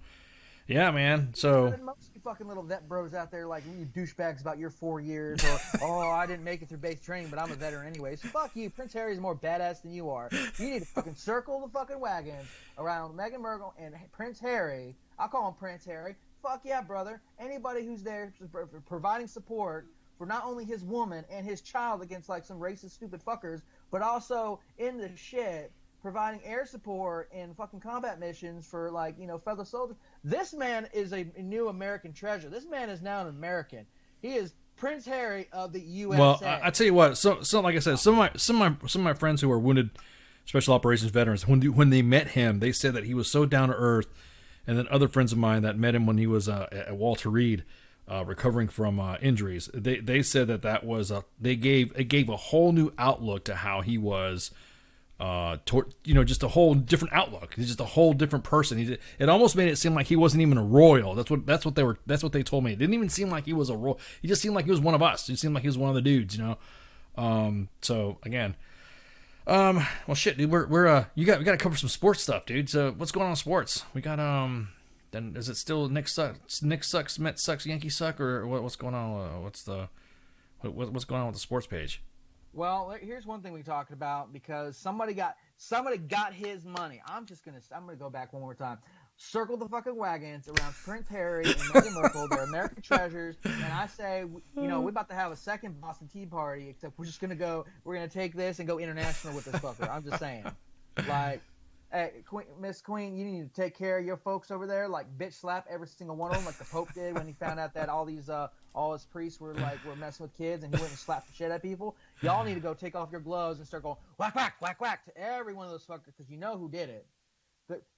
Yeah, man. So most of you fucking little vet bros out there, you douchebags about your 4 years, or I didn't make it through basic training, but I'm a veteran anyway. So fuck you. Prince Harry's more badass than you are. You need to fucking circle the fucking wagons around Meghan Markle and Prince Harry. I'll call him Prince Harry. Fuck yeah, brother. Anybody who's there providing support for not only his woman and his child against some racist stupid fuckers, but also in the shit providing air support and fucking combat missions for fellow soldiers. This man is a new American treasure. This man is now an American. He is Prince Harry of the USA. Well, I tell you what. So like I said, some of my friends who are wounded special operations veterans, when they met him, they said that he was so down to earth. And then other friends of mine that met him when he was at Walter Reed, recovering from injuries, they said that was it gave a whole new outlook to how he was. Just a whole different outlook. He's just a whole different person. It almost made it seem like he wasn't even a royal. That's what they told me. It didn't even seem like he was a royal. He just seemed like he was one of us. He seemed like he was one of the dudes, So again, well, shit, dude. We got to cover some sports stuff, dude. So what's going on in sports? We got Then is it still Nick sucks, Mets sucks, Yankees suck, or what's going on? What's going on with the sports page? Well, here's one thing we talked about, because somebody got his money. I'm gonna go back one more time. Circle the fucking wagons around Prince Harry and Meghan Markle. They're American treasures, and I say, we're about to have a second Boston Tea Party. Except we're gonna take this and go international with this fucker. I'm just saying, hey, Miss Queen, you need to take care of your folks over there. Bitch slap every single one of them, like the Pope did when he found out that all his priests were messing with kids, and he went and slapped the shit out of people. Y'all need to go take off your gloves and start going whack, whack, whack, whack to every one of those fuckers, because you know who did it.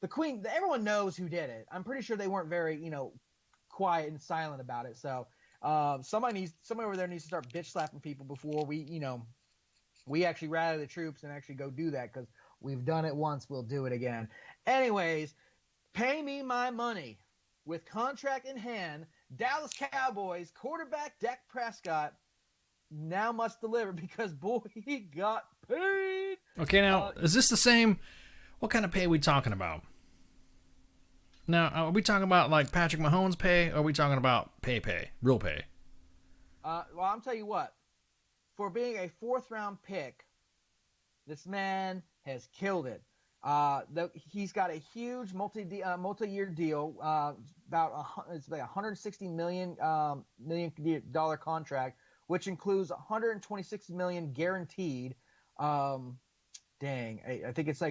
The Queen, everyone knows who did it. I'm pretty sure they weren't very, quiet and silent about it. So somebody over there needs to start bitch slapping people before we actually rally the troops and actually go do that, because we've done it once, we'll do it again. Anyways, pay me my money. With contract in hand, Dallas Cowboys quarterback Dak Prescott now must deliver, because, boy, he got paid. Okay, now, is this the same? What kind of pay are we talking about? Now, are we talking about Patrick Mahomes pay, or are we talking about pay, real pay? Well, I'm tell you what. For being a fourth-round pick, this man has killed it. He's got a huge multi-year deal, it's like $160 million contract, which includes $126 million guaranteed. I think it's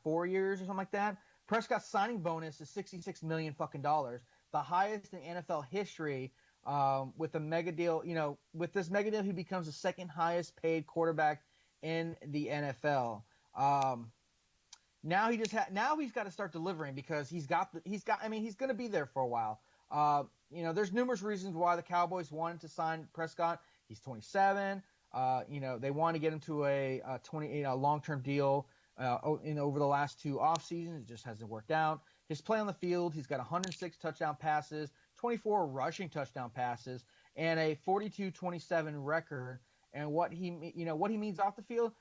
4 years or something like that. Prescott's signing bonus is $66 million fucking dollars, the highest in NFL history. With a mega deal, with this mega deal, he becomes the second highest paid quarterback in the NFL. Now he's got to start delivering because he's going to be there for a while. There's numerous reasons why the Cowboys wanted to sign Prescott. He's 27. They want to get him to a long-term deal. Over the last 2 off seasons, it just hasn't worked out. His play on the field, he's got 106 touchdown passes, 24 rushing touchdown passes, and a 42-27 record. And what he means off the field,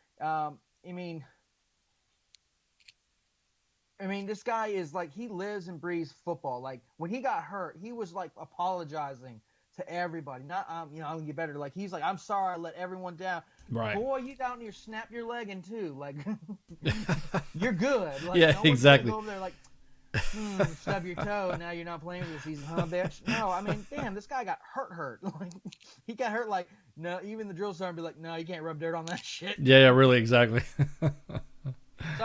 this guy is like, he lives and breathes football. Like, when he got hurt, he was like apologizing to everybody. Not, I'm gonna get better. Like, he's like, I'm sorry, I let everyone down. Right. Boy, you down here, snap your leg in two. Like, you're good. Like, yeah, no exactly. Go over there like, stub your toe, and now you're not playing for the season, huh, bitch? No, damn, this guy got hurt. Like, he got hurt. Like, no, even the drill sergeant be like, no, you can't rub dirt on that shit. Yeah, really, exactly. So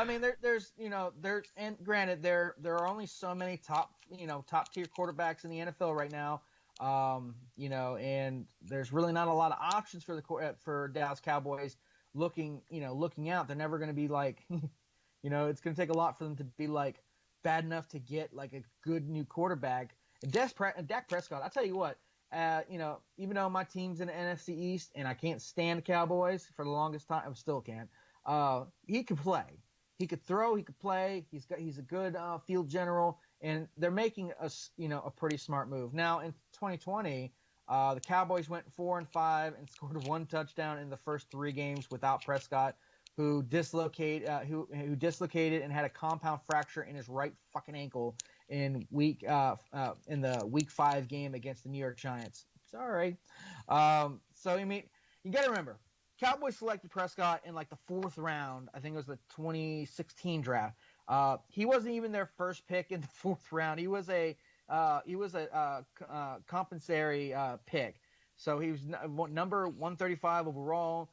and granted, there are only so many top tier quarterbacks in the NFL right now. And there's really not a lot of options for Dallas Cowboys looking out. They're never going to be like, it's going to take a lot for them to be like bad enough to get like a good new quarterback. And Dak Prescott, I'll tell you what, even though my team's in the NFC East and I can't stand the Cowboys for the longest time, I still can't. He could play. He could throw. He could play. He's a good field general, and they're making a pretty smart move. Now in 2020, the Cowboys went 4-5 and scored 1 touchdown in the first 3 games without Prescott, who dislocated and had a compound fracture in his right fucking ankle in the Week 5 game against the New York Giants. Sorry. You got to remember, Cowboys selected Prescott in like the 4th round. I think it was the 2016 draft. He wasn't even their first pick in the 4th round. He was a compensatory pick. So he was number 135 overall.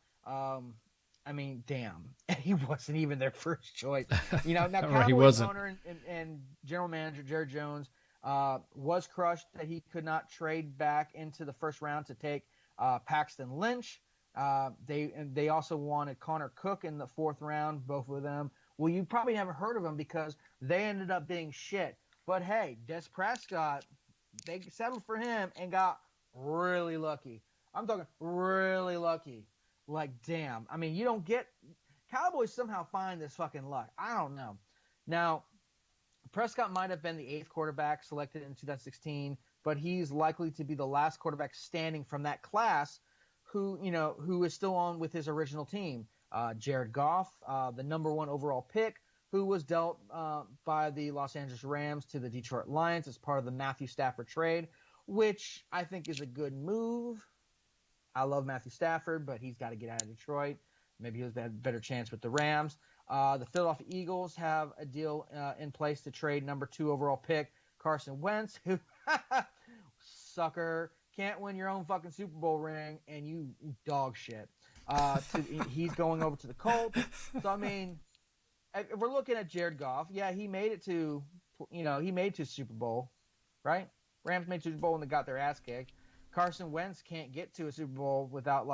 Damn, he wasn't even their first choice. Now Cowboys owner and general manager Jerry Jones was crushed that he could not trade back into the first round to take Paxton Lynch. They also wanted Connor Cook in the 4th round, both of them. Well, you probably haven't heard of them because they ended up being shit. But hey, Des Prescott, they settled for him and got really lucky. I'm talking really lucky. Like, damn. You don't get – Cowboys somehow find this fucking luck. I don't know. Now, Prescott might have been the 8th quarterback selected in 2016, but he's likely to be the last quarterback standing from that class who is still on with his original team. Jared Goff, the number 1 overall pick, who was dealt by the Los Angeles Rams to the Detroit Lions as part of the Matthew Stafford trade, which I think is a good move. I love Matthew Stafford, but he's got to get out of Detroit. Maybe he'll have a better chance with the Rams. The Philadelphia Eagles have a deal in place to trade number 2 overall pick Carson Wentz, who sucker, can't win your own fucking Super Bowl ring, and you dog shit. He's going over to the Colts. So if we're looking at Jared Goff, yeah, he made it to Super Bowl, right? Rams made Super Bowl and they got their ass kicked. Carson Wentz can't get to a Super Bowl without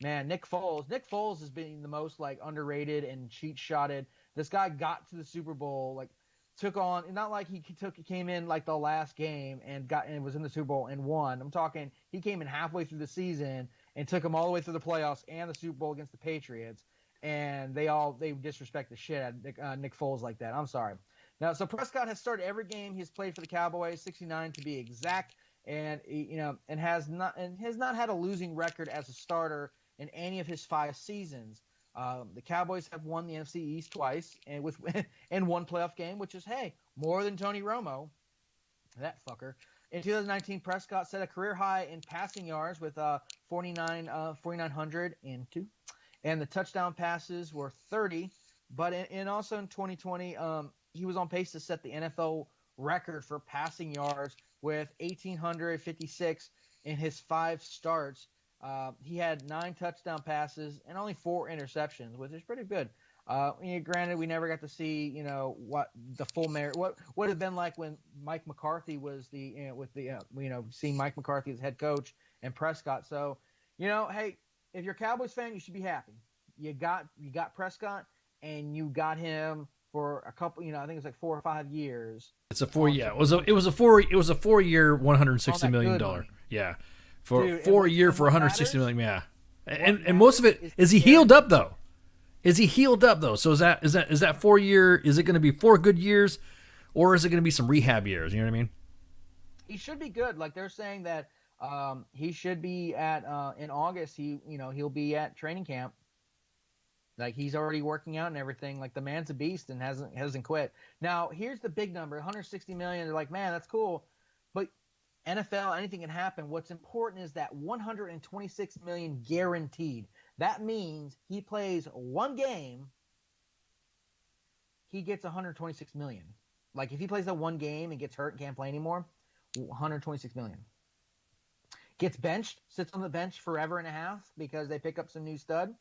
Nick Foles. Nick Foles has been the most underrated and cheat shotted. This guy got to the Super Bowl, took on, not like he came in the last game and was in the Super Bowl and won. I'm talking he came in halfway through the season and took them all the way through the playoffs and the Super Bowl against the Patriots. And they disrespect the shit out of Nick Foles like that. I'm sorry. Now, so Prescott has started every game he's played for the Cowboys, 69 to be exact, and has not had a losing record as a starter in any of his 5 seasons. The Cowboys have won the NFC East twice and in 1 playoff game, which is more than Tony Romo, that fucker. In 2019, Prescott set a career high in passing yards with 4,902, and the touchdown passes were 30. But also in 2020, he was on pace to set the NFL record for passing yards with 1,856 in his 5 starts. He had 9 touchdown passes and only 4 interceptions, which is pretty good. Granted, we never got to see, what the full merit, what would have been like when Mike McCarthy was seeing Mike McCarthy as head coach and Prescott. So, hey, if you're a Cowboys fan, you should be happy. You got Prescott, and you got him for a couple, I think it's like 4 or 5 years. It's a 4 year. It was a 4 year, $160 million. Yeah, for Dude, 4 year for $160 million. Yeah, and most of it is he healed up though. Is he healed up though? So is that 4 year? Is it going to be 4 good years, or is it going to be some rehab years? You know what I mean? He should be good. Like they're saying that he should be at in August. He'll be at training camp. Like he's already working out and everything. Like the man's a beast and hasn't quit. Now here's the big number: 160 million. They're like, man, that's cool, but NFL, anything can happen. What's important is that 126 million guaranteed. That means he plays one game, he gets 126 million. Like if he plays that one game and gets hurt and can't play anymore, 126 million. Gets benched, sits on the bench forever and a half because they pick up some new stud.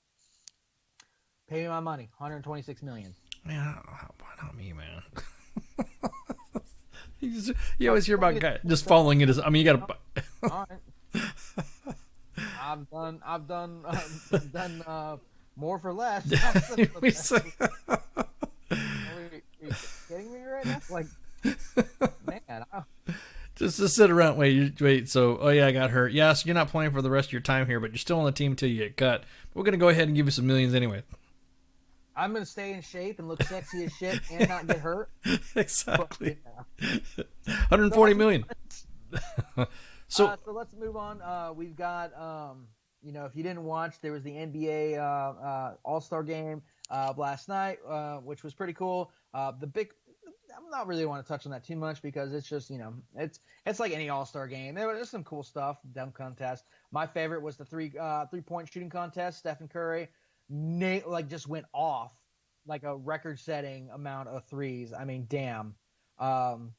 Pay me my money, 126 million. Man, why not me, man? You always hear about guys just following it. You got to. All right. I've done more for less. Are you kidding me right now? Like, man. Just to sit around, wait. So, oh yeah, I got hurt. Yeah, so you're not playing for the rest of your time here, but you're still on the team until you get cut. We're gonna go ahead and give you some millions anyway. I'm gonna stay in shape and look sexy as shit and not get hurt. Exactly. But, 140 million. So let's move on. We've got if you didn't watch, there was the NBA All-Star game last night, which was pretty cool. I'm not really want to touch on that too much because it's just, it's like any All-Star game. There's some cool stuff, dunk contest. My favorite was the three-point shooting contest. Stephen Curry just went off like a record-setting amount of threes. I mean, damn. And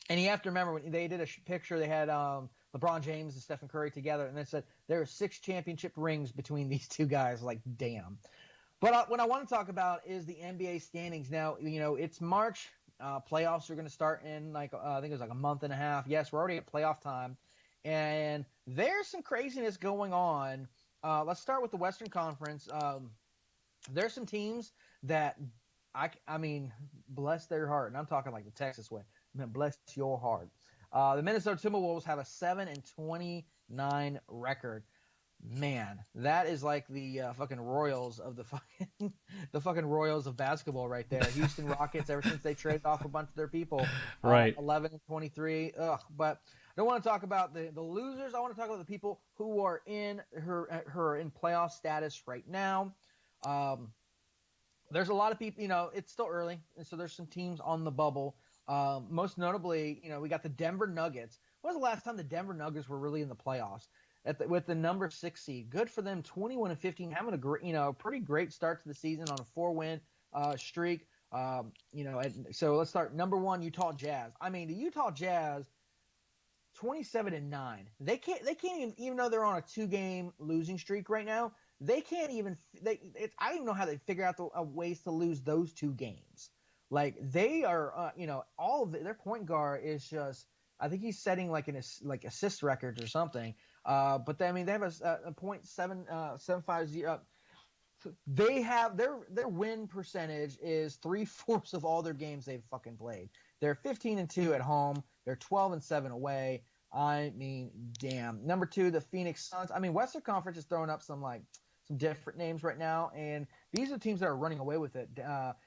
you have to remember when they did a picture, they had LeBron James and Stephen Curry together, and they said there are 6 championship rings between these two guys. Like, damn. But what I want to talk about is the NBA standings. Now, it's March. Playoffs are going to start in I think it was like a month and a half. Yes, we're already at playoff time, and there's some craziness going on. Let's start with the Western Conference. There's some teams that I mean, bless their heart, and I'm talking like the Texas way. I mean, bless your heart. The Minnesota Timberwolves have a 7-29 record. Man, that is like the fucking Royals of the fucking Royals of basketball right there. Houston Rockets, ever since they traded off a bunch of their people, right? 11-23. Ugh, but I don't want to talk about the losers. I want to talk about the people who are in in playoff status right now. There's a lot of people. It's still early, and so there's some teams on the bubble. Most notably, we got the Denver Nuggets. When was the last time the Denver Nuggets were really in the playoffs? With the number 6 seed, good for them. 21-15, having a great, pretty great start to the season on a 4-win streak. So let's start. Number 1, Utah Jazz. I mean, the Utah Jazz, 27-9. They can't even though they're on a 2-game losing streak right now. They can't even. I don't even know how they figure out the ways to lose those 2 games. Like they are, all of their point guard is just. I think he's setting like assist records or something. But they have a .750. They have their win percentage is 3/4 of all their games they've fucking played. They're 15-2 at home. They're 12-7 away. I mean, damn. Number 2, the Phoenix Suns. I mean, Western Conference is throwing up some different names right now, and these are the teams that are running away with it.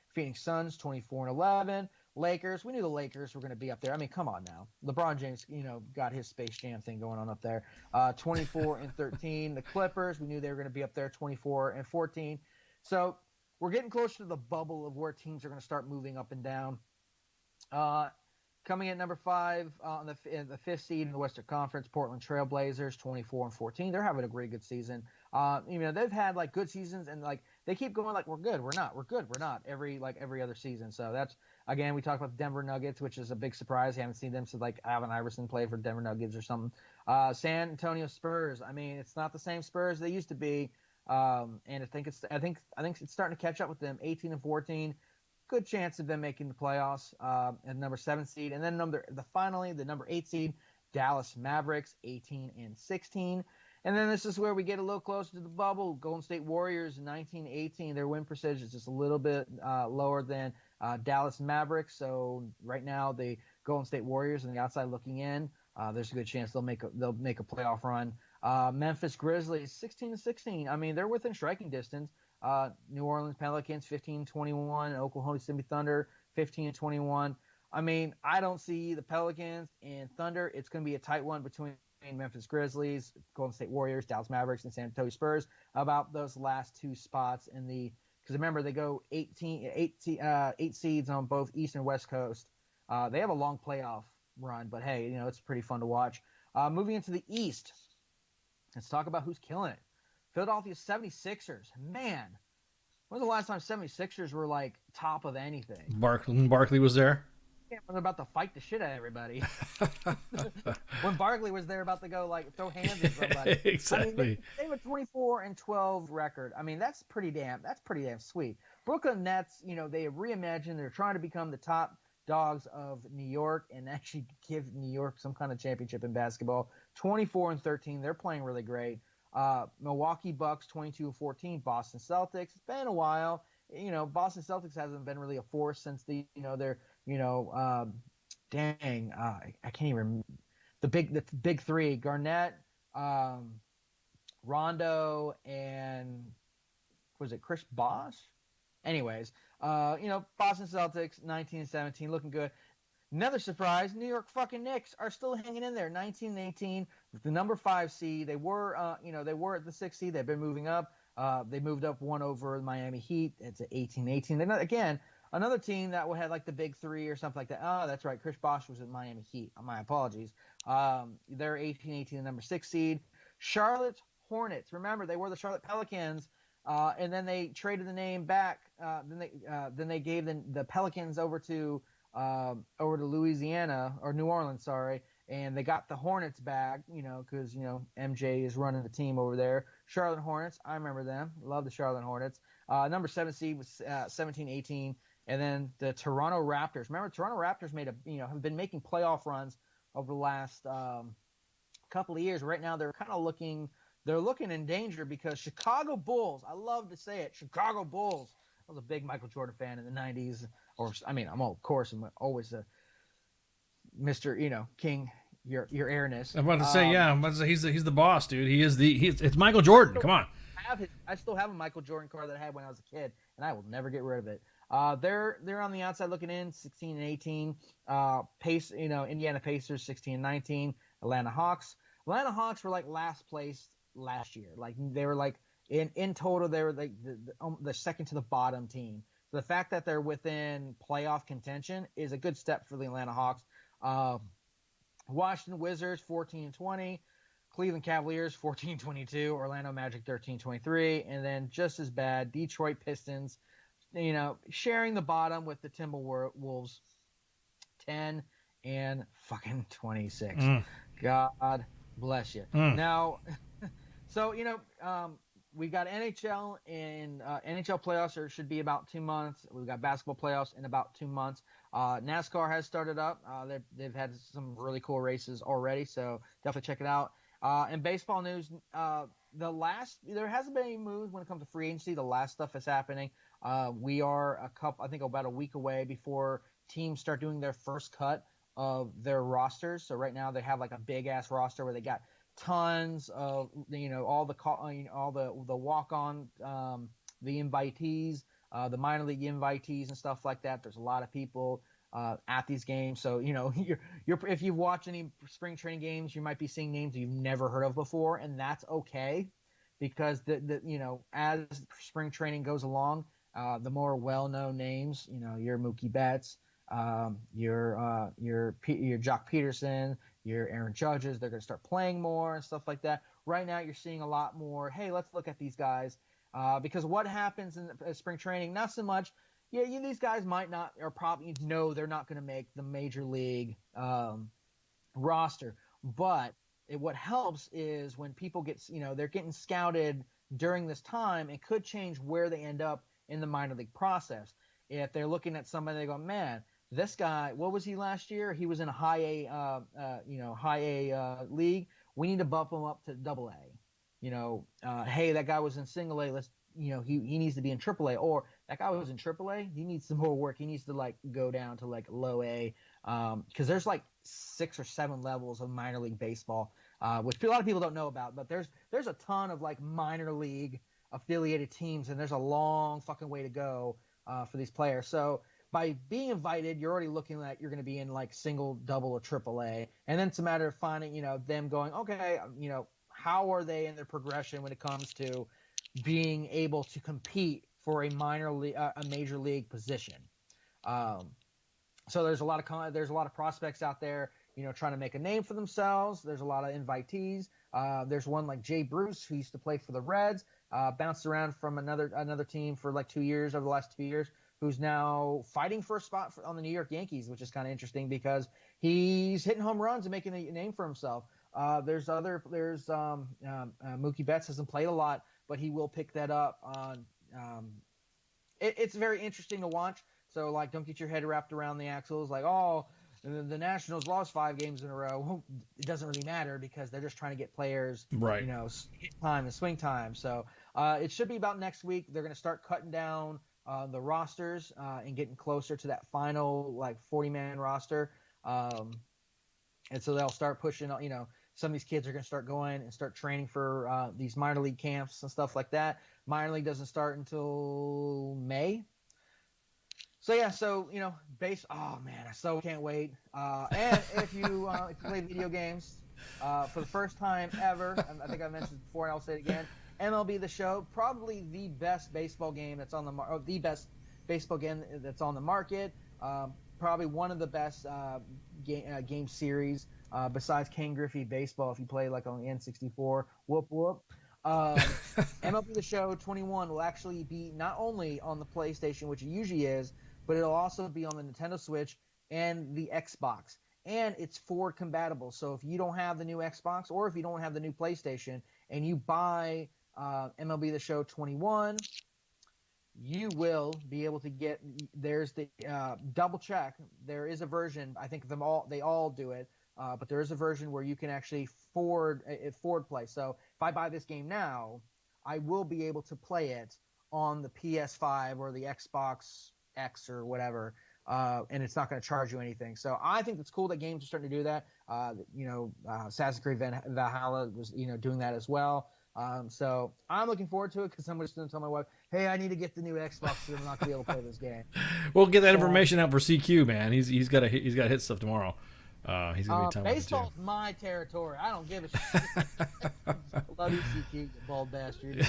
Phoenix Suns 24-11. Lakers, we knew the Lakers were going to be up there. I mean, come on now. LeBron James, got his Space Jam thing going on up there. 24-13. The Clippers, we knew they were going to be up there, 24-14. So we're getting closer to the bubble of where teams are going to start moving up and down. Coming at number 5 on the 5th seed in the Western Conference, Portland Trailblazers, 24-14. They're having a really good season. They've had good seasons, and they keep going we're good, we're not, we're good, we're not every other season. So that's. Again, we talked about the Denver Nuggets, which is a big surprise. You haven't seen them since Allen Iverson played for Denver Nuggets or something. San Antonio Spurs. I mean, it's not the same Spurs they used to be. And I think it's starting to catch up with them. 18-14, good chance of them making the playoffs. And number 7 seed, and then the number 8 seed, Dallas Mavericks, 18-16. And then this is where we get a little closer to the bubble. Golden State Warriors, 19-18. Their win percentage is just a little bit lower than Dallas Mavericks. So right now, the Golden State Warriors on the outside looking in, there's a good chance they'll make a playoff run. Memphis Grizzlies, 16-16. I mean, they're within striking distance. New Orleans Pelicans, 15-21. Oklahoma City Thunder, 15-21. I mean, I don't see the Pelicans and Thunder. It's going to be a tight one between Memphis Grizzlies, Golden State Warriors, Dallas Mavericks, and San Antonio Spurs about those last 2 spots in the – because remember, they go 8 seeds on both East and West Coast. They have a long playoff run, but hey, you know, it's pretty fun to watch. Moving into the East, let's talk about who's killing it. Philadelphia 76ers. Man, when was the last time 76ers were like top of anything? Barkley was there. Yeah, when they're about to fight the shit out of everybody. When Barkley was there about to go like throw hands at somebody. Exactly. I mean, they have a 24-12 record. I mean, that's pretty damn sweet. Brooklyn Nets, you know, they have reimagined. They're trying to become the top dogs of New York and actually give New York some kind of championship in basketball. 24-13. They're playing really great. Milwaukee Bucks 22-14. Boston Celtics. It's been a while. You know, Boston Celtics hasn't been really a force since I can't even remember the big 3: Garnett, Rondo, and was it Chris Bosh? Anyways, Boston Celtics 19-17, looking good. Another surprise: New York fucking Knicks are still hanging in there, 19-18, with the number 5 seed. They were at the 6th seed. They've been moving up. They moved up 1 over the Miami Heat. It's at 18-18. Then again, another team that had like the big 3 or something like that. Oh, that's right. Chris Bosh was at Miami Heat. My apologies. They're 18-18, the number 6 seed. Charlotte Hornets. Remember, they were the Charlotte Pelicans, and then they traded the name back. Then they gave the Pelicans over to Louisiana or New Orleans, sorry. And they got the Hornets back, because, MJ is running the team over there. Charlotte Hornets, I remember them. Love the Charlotte Hornets. Number 7 seed was 17-18. And then the Toronto Raptors. Remember, Toronto Raptors have been making playoff runs over the last couple of years. Right now, they're looking in danger because Chicago Bulls, I love to say it, Chicago Bulls. I was a big Michael Jordan fan in the 90s. I'm always a Mr. King, your airness. I'm about to say, he's the boss, dude. It's Michael Jordan. Come on. I still have a Michael Jordan card that I had when I was a kid, and I will never get rid of it. They're on the outside looking in, 16-18. Indiana Pacers, 16-19. Atlanta Hawks. Atlanta Hawks were like last place last year. Like they were like in total, they were like the second to the bottom team. So the fact that they're within playoff contention is a good step for the Atlanta Hawks. Washington Wizards 14-20, Cleveland Cavaliers 14-22, Orlando Magic 13-23, and then just as bad, Detroit Pistons, sharing the bottom with the Timberwolves 10-26. God bless you. Now, so we got NHL and NHL playoffs should be about 2 months. We've got basketball playoffs in about 2 months. NASCAR has started up. They've had some really cool races already, so definitely check it out. And baseball news, there hasn't been any moves when it comes to free agency. The last stuff is happening. We are about a week away before teams start doing their first cut of their rosters. So right now they have like a big ass roster where they got tons of all the walk-on, the invitees, the minor league invitees and stuff like that. There's a lot of people at these games, so if you've watched any spring training games, you might be seeing names you've never heard of before, and that's okay, because as spring training goes along, the more well-known names, your Mookie Betts, your Jock Peterson, your Aaron Judges, they're going to start playing more and stuff like that. Right now, you're seeing a lot more, hey, let's look at these guys, because what happens in spring training, not so much, these guys might not, or probably they're not going to make the major league roster, but what helps is when people get, they're getting scouted during this time and could change where they end up in the minor league process. If they're looking at somebody, they go, man, this guy, what was he last year? He was in a high A league. We need to bump him up to Double A. Hey, that guy was in Single A. Let's, he needs to be in Triple A. Or that guy was in Triple A. He needs some more work. He needs to like go down to like Low A. Because there's like 6 or 7 levels of minor league baseball, which a lot of people don't know about. But there's a ton of like minor league affiliated teams, and there's a long fucking way to go for these players. So by being invited, you're already looking like you're going to be in like single, double, or triple A. And then it's a matter of finding, them going, okay, how are they in their progression when it comes to being able to compete for a major league position. So there's a lot of prospects out there, trying to make a name for themselves. There's a lot of invitees. There's one like Jay Bruce, who used to play for the Reds, bounced around from another team for like 2 years over the last 2 years, who's now fighting for a spot on the New York Yankees, which is kind of interesting because he's hitting home runs and making a name for himself. There's Mookie Betts hasn't played a lot, but he will pick that up on. It's very interesting to watch. So like, don't get your head wrapped around the axles like, oh, the Nationals lost 5 games in a row. Well, it doesn't really matter because they're just trying to get players, right, hit time and swing time. So it should be about next week. They're going to start cutting down the rosters and getting closer to that final like 40-man roster. And so they'll start pushing, some of these kids are going to start going and start training for these minor league camps and stuff like that. Minor league doesn't start until May. So yeah, oh man, I so can't wait. And if you play video games, for the first time ever, I think I mentioned it before and I'll say it again, MLB The Show, probably the best baseball game that's on the best baseball game that's on the market. Probably one of the best game series besides Ken Griffey Baseball if you play like on the N64. Whoop whoop. MLB The Show 21 will actually be not only on the PlayStation, which it usually is, but it'll also be on the Nintendo Switch and the Xbox. And it's forward compatible. So if you don't have the new Xbox or if you don't have the new PlayStation and you buy MLB The Show 21, you will be able to get, there's the double check. There is a version, I think they all do it, but there is a version where you can actually forward play. So if I buy this game now, I will be able to play it on the PS5 or the Xbox X or whatever, and it's not going to charge you anything. So I think it's cool that games are starting to do that. Assassin's Creed Valhalla was doing that as well. So I'm looking forward to it because somebody's going to tell my wife, hey, I need to get the new Xbox so I'm not going to be able to play this game. We'll get that information out for CQ, man. He's got to hit stuff tomorrow. He's going to be telling baseball's my territory. I don't give a shit. Love you, CQ, you bald bastard.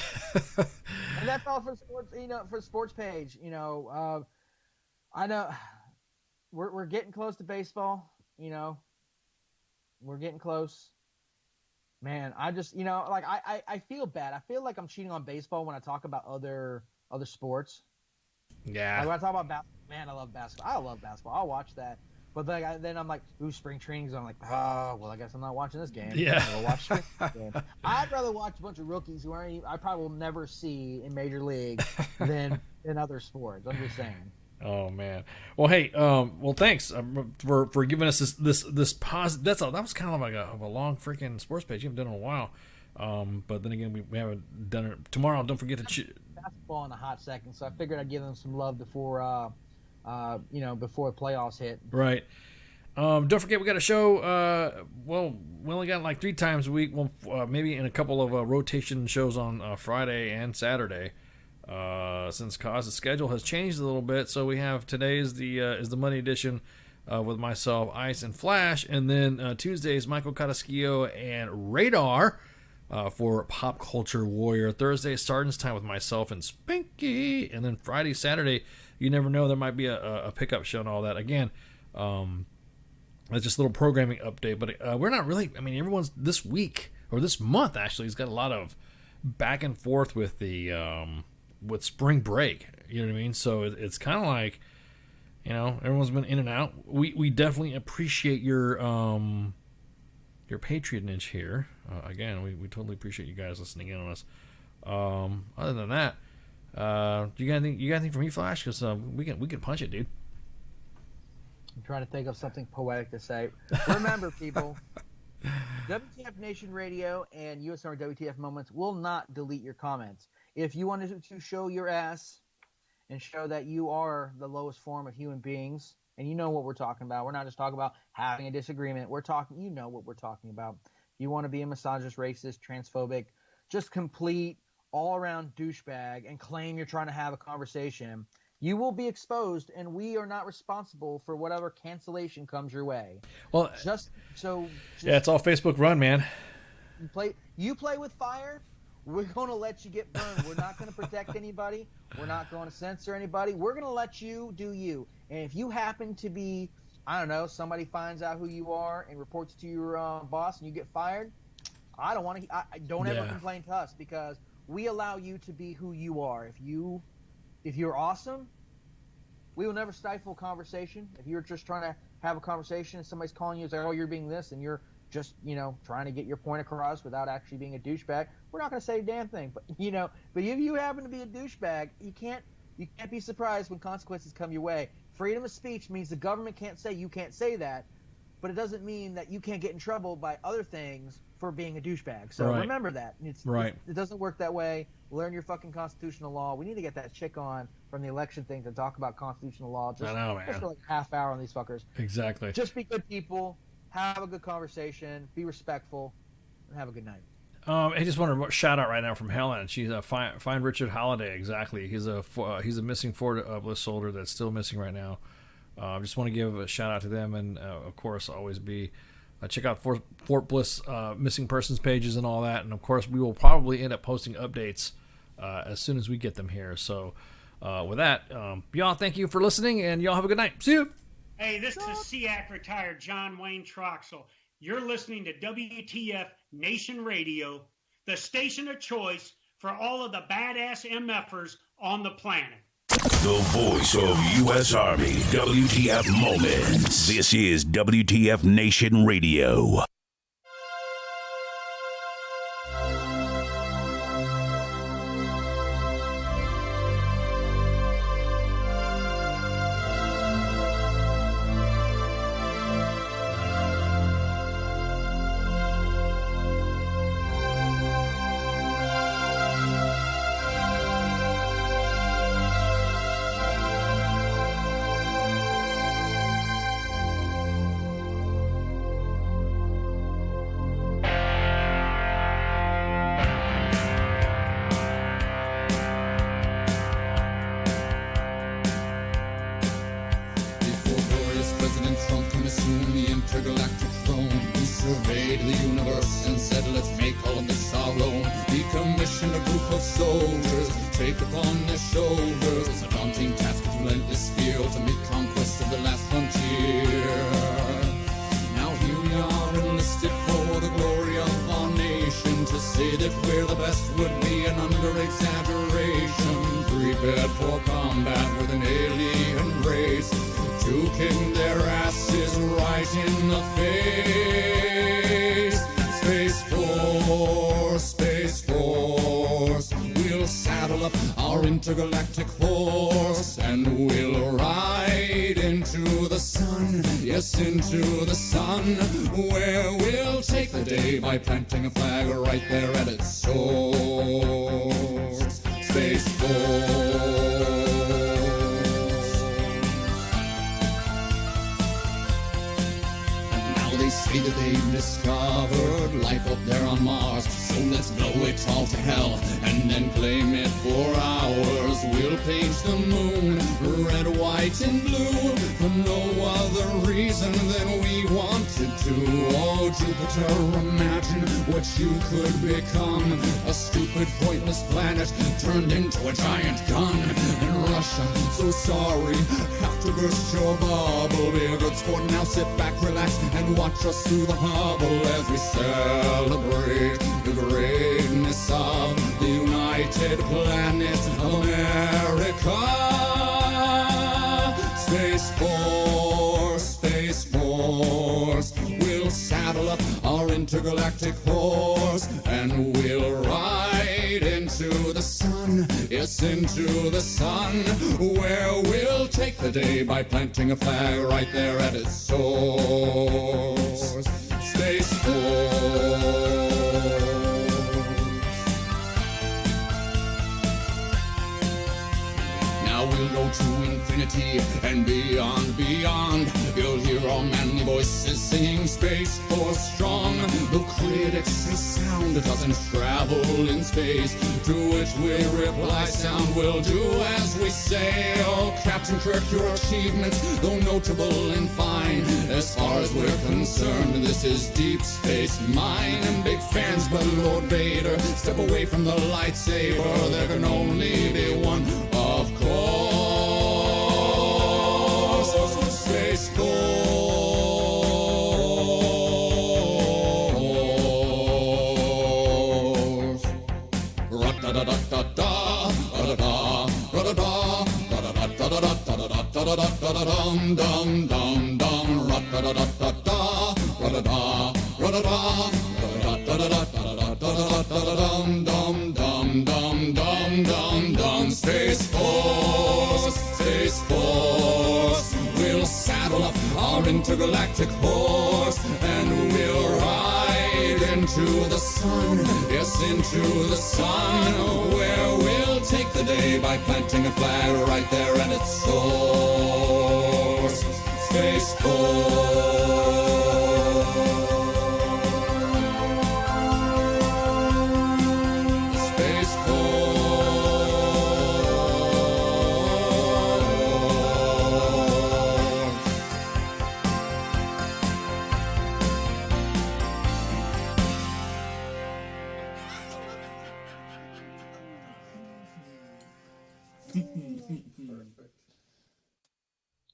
And that's all for sports. For the sports page. I know we're getting close to baseball. We're getting close. Man, I just I feel bad. I feel like I'm cheating on baseball when I talk about other sports. Yeah. Like when I talk about basketball, man, I love basketball. I love basketball. I'll watch that. But then I'm like, ooh, spring training. So I'm like, oh, well, I guess I'm not watching this game. Yeah. I'll watch this game. I'd rather watch a bunch of rookies who I probably will never see in Major League than in other sports. I'm just saying. Oh man. Well, hey. Thanks for giving us this positive. That was kind of like a long freaking sports page. You haven't done it in a while. But then again, we haven't done it tomorrow. Don't forget to basketball in a hot second. So I figured I'd give them some love before before the playoffs hit. Right. Don't forget we got a show. We only got like 3 times a week. Well, maybe in a couple of rotation shows on Friday and Saturday. Since Coz's schedule has changed a little bit, so we have today is the Monday edition with myself, Ice, and Flash, and then Tuesdays Michael Carrasquillo and Radar for Pop Culture Warrior. Thursday Sergeant's Time with myself and Spinky, and then Friday, Saturday, you never know, there might be a pickup show and all that. Again, it's just a little programming update, but we're not really. I mean, everyone's this week or this month actually has got a lot of back and forth with the. With spring break, you know what I mean? So it's kind of like, everyone's been in and out. We definitely appreciate your patronage here. Again, we totally appreciate you guys listening in on us. Other than that, you got anything from me, Flash? Because we can punch it, dude. I'm trying to think of something poetic to say. Remember, people, WTF Nation Radio and US Army WTF Moments will not delete your comments. If you wanted to show your ass and show that you are the lowest form of human beings, and you know what we're talking about. We're not just talking about having a disagreement. We're talking, you know what we're talking about. You want to be a misogynist, racist, transphobic, just complete all-around douchebag and claim you're trying to have a conversation, you will be exposed, and we are not responsible for whatever cancellation comes your way. Well, yeah, it's all Facebook run, man. You play with fire, we're going to let you get burned. We're not going to protect anybody. We're not going to censor anybody. We're going to let you do you. And if you happen to be, I don't know, somebody finds out who you are and reports to your boss and you get fired, I don't want to. Don't ever complain to us, because we allow you to be who you are. If you're awesome, we will never stifle conversation. If you're just trying to have a conversation and somebody's calling you, it's like, oh, you're being this, and you're just, trying to get your point across without actually being a douchebag, we're not going to say a damn thing. But if you happen to be a douchebag, you can't be surprised when consequences come your way. Freedom of speech means the government can't say you can't say that, but it doesn't mean that you can't get in trouble by other things for being a douchebag. So remember that. It doesn't work that way. Learn your fucking constitutional law. We need to get that chick on from the election thing to talk about constitutional law. Just for like a half hour on these fuckers. Exactly. Just be good people. Have a good conversation. Be respectful. And have a good night. I just want to shout out right now from Helen. She's find Richard Holiday. Exactly. He's a missing Fort Bliss soldier that's still missing right now. Just want to give a shout out to them, and of course always be check out Fort Bliss missing persons pages and all that. And of course we will probably end up posting updates as soon as we get them here. So with that, y'all, thank you for listening, and y'all have a good night. See you. Hey, this is SEAC retired John Wayne Troxel. You're listening to WTF Nation Radio, the station of choice for all of the badass MFers on the planet. The voice of U.S. Army, WTF Moments. This is WTF Nation Radio. Intergalactic horse, and we'll ride into the sun, yes, into the sun, where we'll take the day by planting a flag right there at its source. Space Force. And now they say that they've discovered life up there on Mars, so let's blow it all to hell and then claim it for ours. We'll paint the moon red, white, and blue for no other reason than we wanted to. Oh, Jupiter, imagine what you could become. A stupid, pointless planet turned into a giant gun. And Russia, so sorry, have to burst your bubble. Be a good sport, now sit back, relax, and watch us through the Hubble as we celebrate the greatness of the United Planets of America. Space Force, Space Force. We'll saddle up our intergalactic horse and we'll ride ride into the sun, yes, into the sun, where we'll take the day by planting a flag right there at its source. Space Force. Now we'll go to infinity and beyond, beyond. You'll hear all manly voices singing Space Force strong. The critics say sound doesn't travel in space, to which we reply sound will do as we say. Oh, Captain Kirk, your achievements, though notable and fine, as far as we're concerned, this is Deep Space Mine. And big fans, but Lord Vader, step away from the lightsaber. There can only be one, of course. Space Force. Ra-da-da-da-da-da, ra-da-da, ra-da-da, ra-da-da-da-da-da-da-dum-dum-dum-dum, ra-da-da-da-da-da, ra-da-da, ra-da-da, ra-da-da-da-da-da-dum-dum-dum-dum-dum-dum. Space Force, Space Force. We'll saddle up our intergalactic horse and we'll ride into the sun, yes, into the sun, where we'll take the day by planting a flag right there at its source. Space Force. Space Force.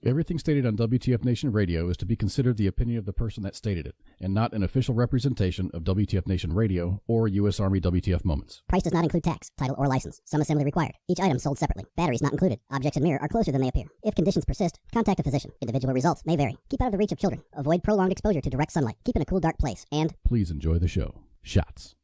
Everything stated on WTF Nation Radio is to be considered the opinion of the person that stated it, and not an official representation of WTF Nation Radio or U.S. Army WTF Moments. Price does not include tax, title, or license. Some assembly required. Each item sold separately. Batteries not included. Objects in mirror are closer than they appear. If conditions persist, contact a physician. Individual results may vary. Keep out of the reach of children. Avoid prolonged exposure to direct sunlight. Keep in a cool, dark place. And please enjoy the show. Shots.